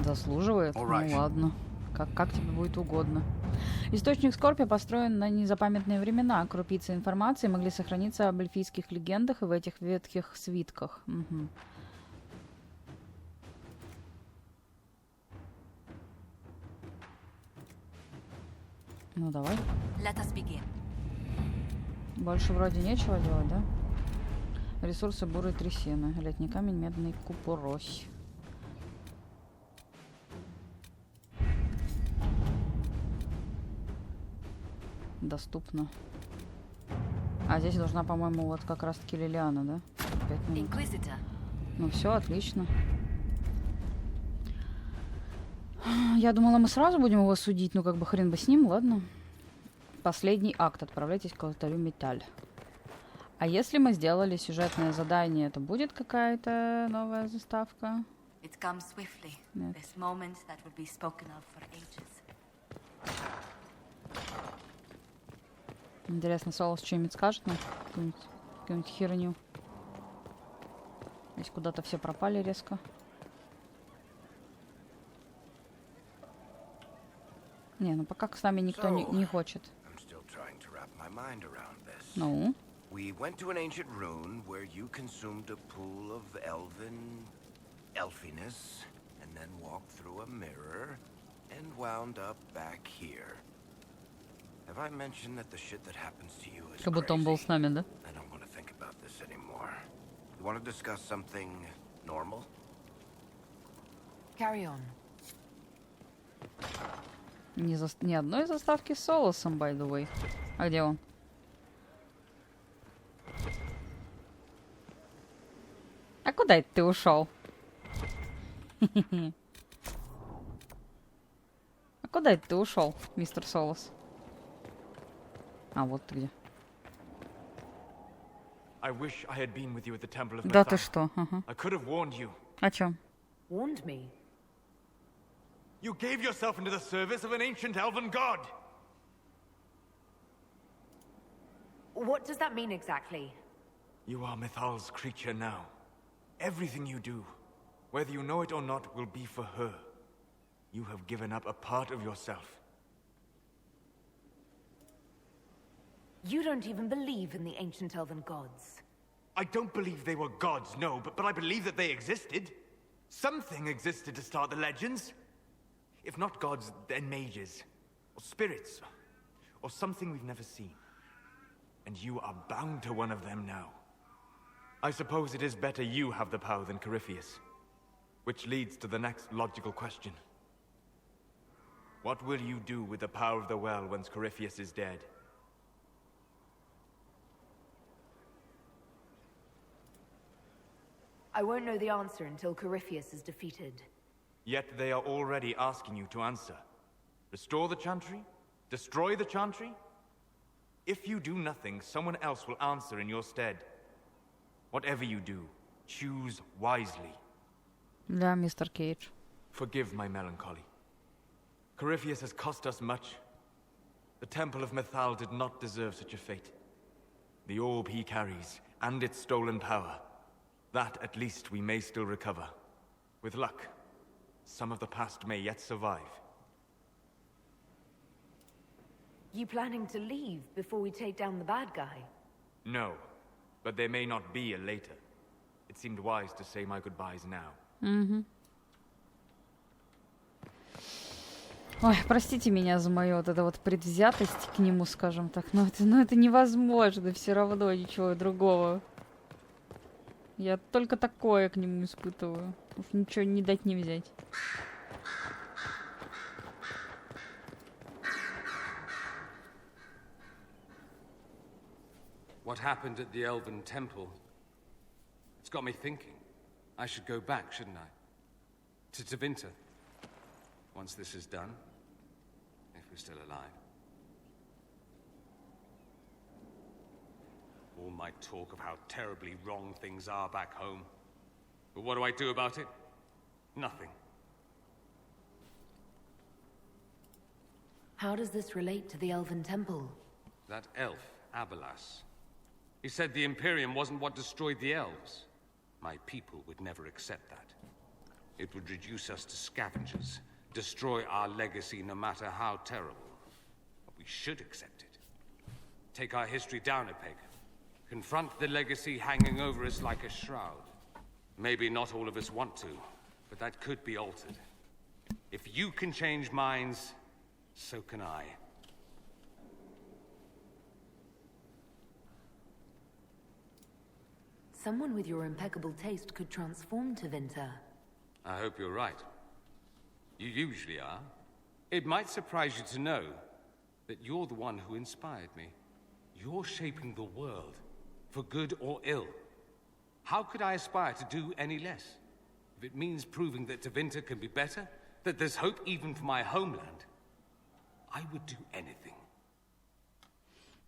Заслуживает? Ну ладно. Как тебе будет угодно. Источник скорби построен на незапамятные времена. Крупицы информации могли сохраниться об эльфийских легендах и в этих ветхих свитках. Угу. Ну давай. Let us begin. Больше вроде нечего делать, да? Ресурсы бурой трясины. Летний камень, медный купорось. Доступно. А здесь должна, по-моему, вот как раз-таки Лилиана, да? 5 минут. Ну все, отлично. Я думала, мы сразу будем его судить, ну как бы хрен бы с ним, ладно. Последний акт. Отправляйтесь к алтарю Металь. А если мы сделали сюжетное задание, это будет какая-то новая заставка? It comes swiftly. Нет. This moment that will be spoken of for ages. Интересно, Солос что-нибудь скажет нам? Какую-нибудь херню. Здесь куда-то все пропали резко. Не, ну пока с нами никто не хочет. Ну? We went to an ancient rune where you consumed a pool of elfiness, and then walked through a mirror, and wound up back here. Have I mentioned that the shit that happens to you is Как будто он был с нами, да? I don't want to think about this anymore. You want to discuss something normal? Carry on. Ни одной заставки с Солосом, by the way. А где он? А куда это ты ушел? А куда это ты ушел, мистер Солос? А вот ты где. Да ты что? Ага. О чем? Warned me. You gave yourself into the service of an ancient elven god! What does that mean exactly? You are Mythal's creature now. Everything you do, whether you know it or not, will be for her. You have given up a part of yourself. You don't even believe in the ancient elven gods. I don't believe they were gods, no, but I believe that they existed. Something existed to start the legends. If not gods, then mages, or spirits, or something we've never seen. And you are bound to one of them now. I suppose it is better you have the power than Corypheus. Which leads to the next logical question. What will you do with the power of the well once Corypheus is dead? I won't know the answer until Corypheus is defeated. Yet they are already asking you to answer. Restore the Chantry? Destroy the Chantry? If you do nothing, someone else will answer in your stead. Whatever you do, choose wisely. Да, мистер Кейдж. Forgive my melancholy. Corypheus has cost us much. The Temple of Mythal did not deserve such a fate. The orb he carries, and its stolen power, that at least we may still recover. With luck, some of the past may yet survive. You planning to leave before we take down the bad guy? No, but there may not be a later. It seemed wise to say my goodbyes now. Угу. Ой, простите меня за мою вот эту вот предвзятость к нему, скажем так. Но это невозможно все равно, ничего другого. Я только такое к нему испытываю. Уж ничего не дать не взять. What happened at the Elven Temple? It's got me thinking. I should go back, shouldn't I? To Tevinter. Once this is done. If we're still alive. All my talk of how terribly wrong things are back home. But what do I do about it? Nothing. How does this relate to the Elven Temple? That elf, Abelas. He said the Imperium wasn't what destroyed the elves. My people would never accept that. It would reduce us to scavengers, destroy our legacy no matter how terrible. But we should accept it. Take our history down a peg. Confront the legacy hanging over us like a shroud. Maybe not all of us want to, but that could be altered. If you can change minds, so can I. Someone with your impeccable taste could transform Tevinter. I hope you're right. You usually are. It might surprise you to know that you're the one who inspired me. You're shaping the world, for good or ill. How could I aspire to do any less? If it means proving that Tevinter can be better, that there's hope even for my homeland, I would do anything.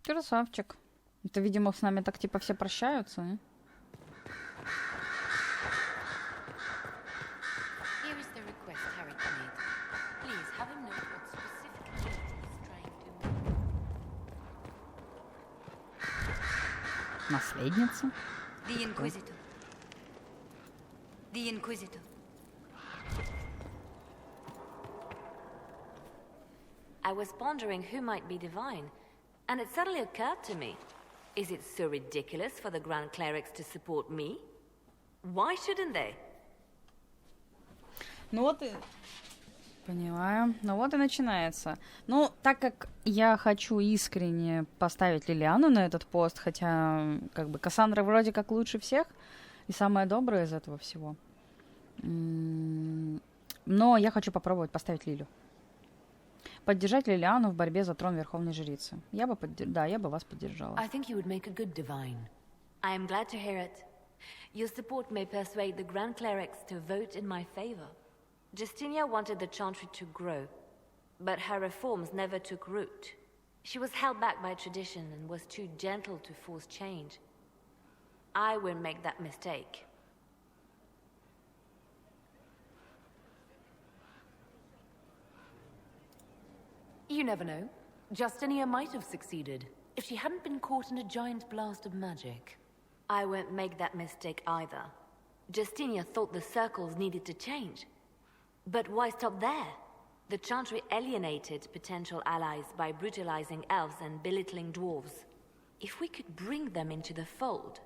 Красавчик. Это, видимо, с нами так типа все прощаются, не? Here is the request Harry made. Please have him note what specifically he's trying to make. Наследница. The Inquisitor. The Inquisitor. I was pondering who might be divine, and it suddenly occurred to me. Is it so ridiculous for the Grand Clerics to support me? Why shouldn't they? Ну вот и... Понимаю. Ну вот и начинается. Ну, так как я хочу искренне поставить Лилиану на этот пост, хотя как бы Кассандра вроде как лучше всех и самая добрая из этого всего. Но я хочу попробовать поставить Лилю. Поддержать Лилиану в борьбе за трон Верховной Жрицы. Я бы вас поддержала. I think you would make a good divine. I am glad to hear it. Your support may persuade the Grand Clerics to vote in my favor. Justinia wanted the Chantry to grow, but her reforms never took root. She was held back by tradition and was too gentle to force change. I won't make that mistake. You never know. Justinia might have succeeded if she hadn't been caught in a giant blast of magic. I won't make that mistake either. Justinia thought the circles needed to change. But why stop there? The Chantry alienated potential allies by brutalizing elves and belittling dwarves. If we could bring them into the fold,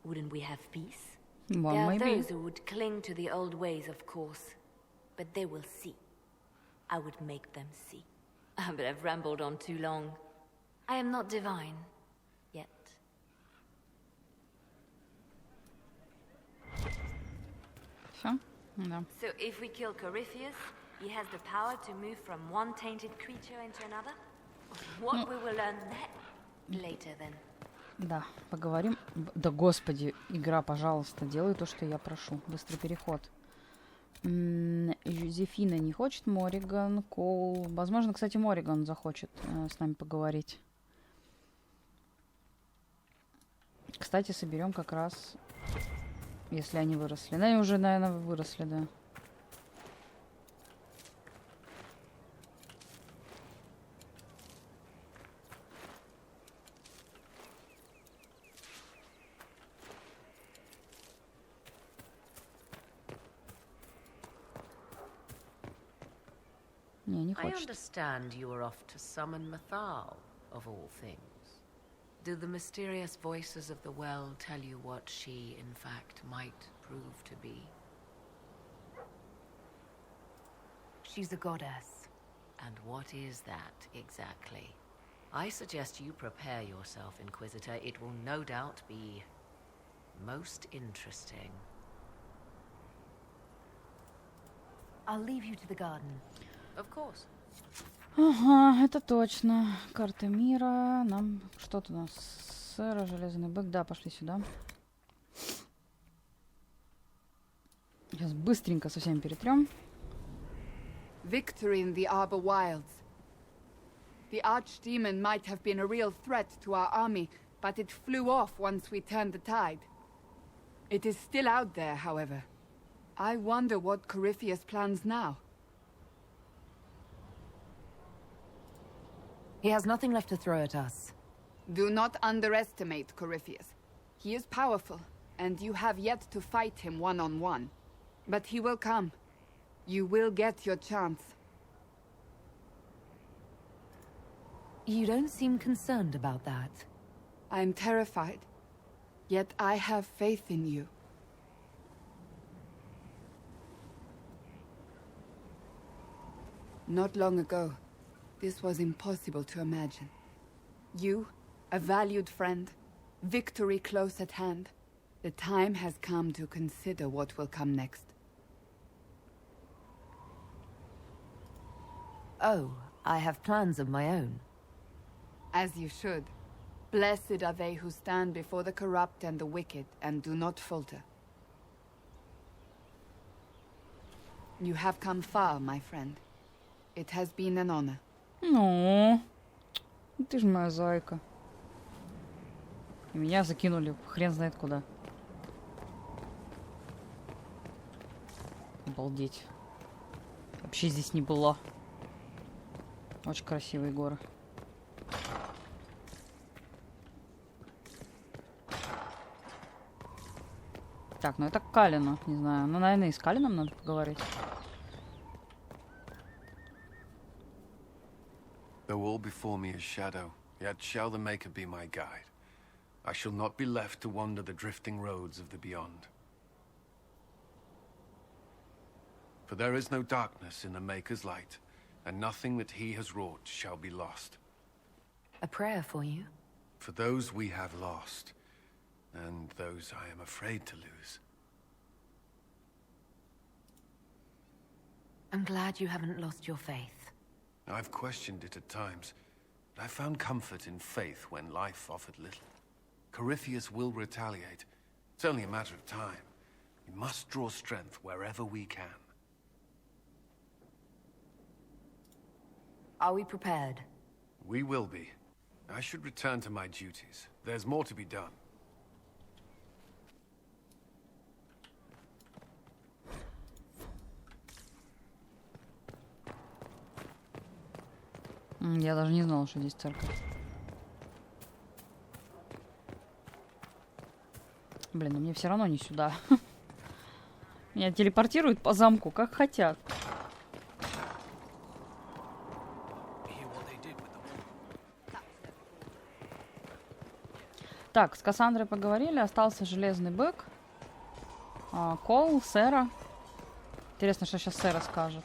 wouldn't we have peace? Well, there are maybe. those who would cling to the old ways, of course. But they will see. I would make them see. But I've rambled on too long. I am not divine. Yet. Все? Да. So if we kill Corypheus, he has the power to move from one tainted creature into another? What we will learn that later then. Да, поговорим. Да, господи, игра, пожалуйста, делай то, что я прошу. Быстрый переход. Жозефина не хочет, Мориган, Коул. Возможно, кстати, Мориган захочет с нами поговорить. Кстати, соберем как раз, если они выросли. Да, они уже, наверное, выросли, да. Не, не I хочет. understand you were off to summon Mathal, of all things. Do the mysterious voices of the well tell you what she, in fact, might prove to be? She's a goddess. And what is that, exactly? I suggest you prepare yourself, Inquisitor. It will no doubt be most interesting. I'll leave you to the garden. Of course. Ага, это точно. Карта мира. Нам что-то у нас. Сэра, железный бык. Да, пошли сюда. Сейчас быстренько со всеми перетрем. Victory in the Arbor Wilds. The Archdemon might have been a real threat to our army, but it flew off once we turned the tide. It is still out there, however. I wonder what Corypheus plans now. He has nothing left to throw at us. Do not underestimate Corypheus. He is powerful, and you have yet to fight him one-on-one. But he will come. You will get your chance. You don't seem concerned about that. I'm terrified. Yet I have faith in you. Not long ago, this was impossible to imagine. You, a valued friend, victory close at hand, The time has come to consider what will come next. Oh, I have plans of my own. As you should. Blessed are they who stand before the corrupt and the wicked, and do not falter. You have come far, my friend. It has been an honor. Ну, ты ж моя зайка. И меня закинули хрен знает куда. Обалдеть. Вообще здесь не было. Очень красивые горы. Так, ну это к Калину, не знаю. Ну, наверное, и с Калином надо поговорить. Though all before me is shadow, yet shall the Maker be my guide. I shall not be left to wander the drifting roads of the beyond. For there is no darkness in the Maker's light, and nothing that he has wrought shall be lost. A prayer for you? For those we have lost, and those I am afraid to lose. I'm glad you haven't lost your faith. I've questioned it at times, but I found comfort in faith when life offered little. Corypheus will retaliate. It's only a matter of time. We must draw strength wherever we can. Are we prepared? We will be. I should return to my duties. There's more to be done. Я даже не знала, что здесь церковь. Блин, ну мне все равно не сюда. Меня телепортируют по замку, как хотят. Так, с Кассандрой поговорили, остался железный бык. Кол, Сэра. Интересно, что сейчас Сэра скажет.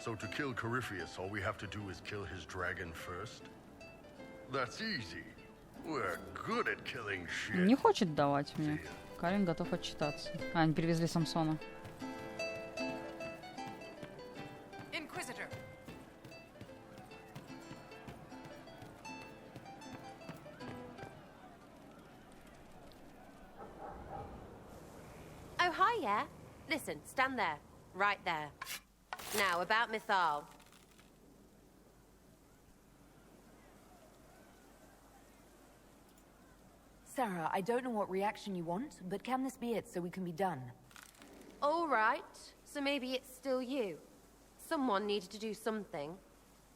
So to kill Corypheus, all we have to do is kill his dragon first? That's easy. We're good at killing shit. Не хочет давать мне. Калин готов отчитаться. Они перевезли Самсона. Inquisitor. Oh, hi, yeah. Listen, stand there. Right there. Now, about Mythal. Sarah, I don't know what reaction you want, but can this be it so we can be done? All right. So maybe it's still you. Someone needed to do something.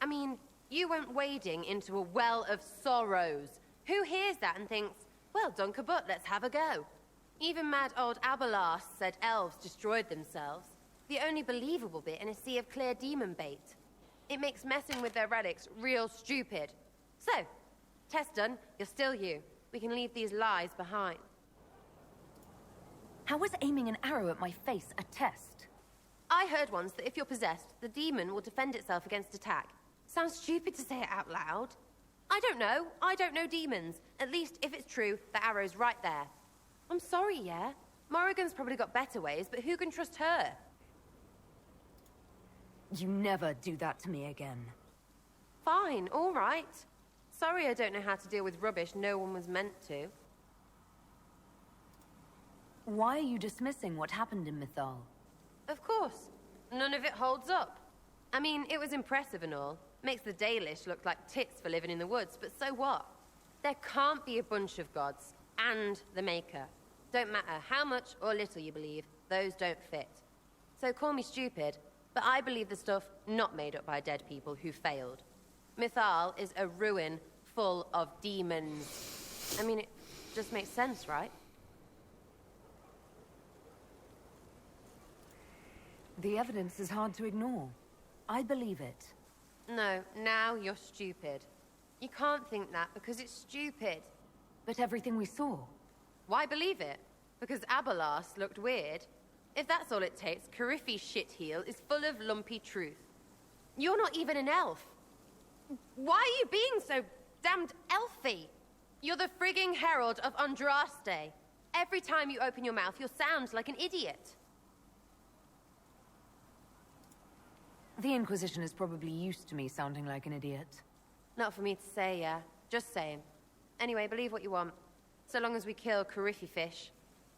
I mean, you went wading into a well of sorrows. Who hears that and thinks, well, dunk a butt, let's have a go? Even mad old Abelas said elves destroyed themselves. The only believable bit in a sea of clear demon bait. It makes messing with their relics real stupid. So, test done, you're still you. We can leave these lies behind. How is aiming an arrow at my face a test? I heard once that if you're possessed, the demon will defend itself against attack. Sounds stupid to say it out loud. I don't know. I don't know demons. At least, if it's true, the arrow's right there. I'm sorry, yeah? Morrigan's probably got better ways, but who can trust her? You never do that to me again. Fine, all right. Sorry I don't know how to deal with rubbish no one was meant to. Why are you dismissing what happened in Mythal? Of course. None of it holds up. I mean, it was impressive and all. Makes the Dalish look like tits for living in the woods, but so what? There can't be a bunch of gods and the Maker. Don't matter how much or little you believe, those don't fit. So call me stupid, but I believe the stuff not made up by dead people who failed. Mythal is a ruin full of demons. I mean, it just makes sense, right? The evidence is hard to ignore. I believe it. No, now you're stupid. You can't think that because it's stupid. But everything we saw. Why believe it? Because Abelas looked weird? If that's all it takes, Coryphe's shitheel is full of lumpy truth. You're not even an elf. Why are you being so damned elfy? You're the frigging herald of Andraste. Every time you open your mouth, you'll sound like an idiot. The Inquisition is probably used to me sounding like an idiot. Not for me to say, yeah. Just saying. Anyway, believe what you want. So long as we kill Carifi fish.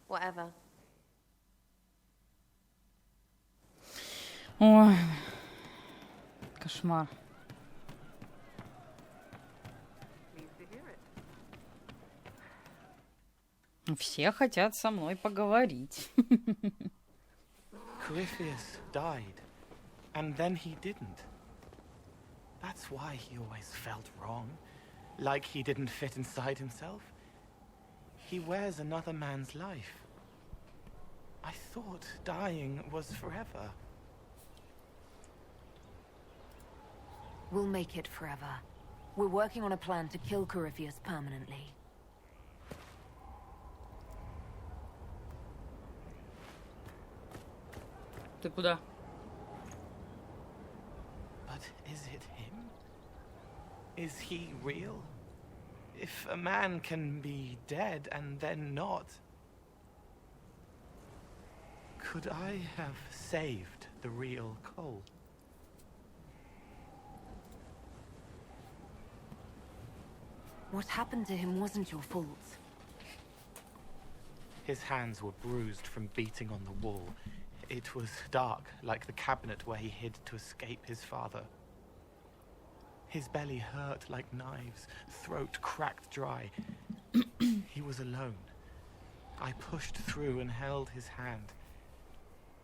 Whatever. Ой. Кошмар. Все хотят со мной поговорить. Corypheus died, and then he didn't. That's why he always felt wrong, like he didn't fit inside himself. He wears another man's life. I thought dying was forever. We'll make it forever. We're working on a plan to kill Corypheus permanently. Ты куда? But is it him? Is he real? If a man can be dead and then not, could I have saved the real Cole? What happened to him wasn't your fault. His hands were bruised from beating on the wall. It was dark, like the cabinet where he hid to escape his father. His belly hurt like knives, throat cracked dry. He was alone. I pushed through and held his hand.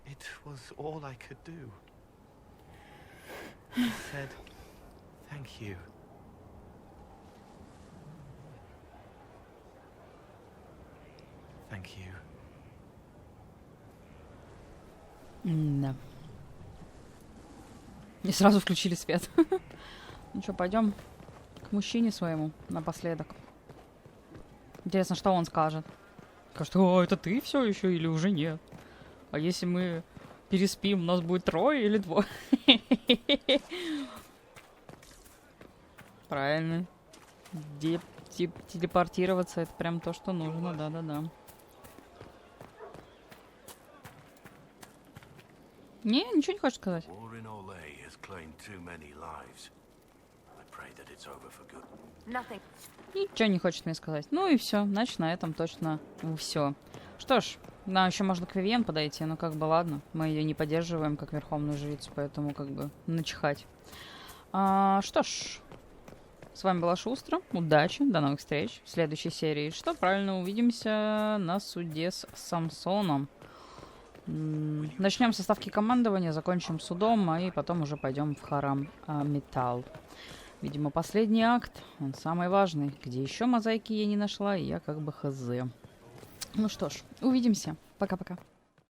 It was all I could do. He said, "Thank you." Thank you. Да. И сразу включили свет. Ну что, пойдем к мужчине своему напоследок. Интересно, что он скажет. Скажет, о, это ты все еще или уже нет? А если мы переспим, у нас будет 3 или 2? Правильно. Телепортироваться — это прям то, что нужно, да-да-да. Не, ничего не хочешь сказать. Ничего не хочет мне сказать. Ну и все, значит, на этом точно все. Что ж, нам еще можно к Вивьен подойти, но как бы ладно. Мы ее не поддерживаем как верховную жрицу, поэтому как бы начихать. Что ж, с вами была Шустра. Удачи, до новых встреч в следующей серии. Что правильно, увидимся на суде с Самсоном. Начнем со ставки командования, закончим судом, и потом уже пойдем в храм Металл. Видимо, последний акт, он самый важный. Где еще мозаики я не нашла, и я как бы хз. Ну что ж, увидимся. Пока-пока.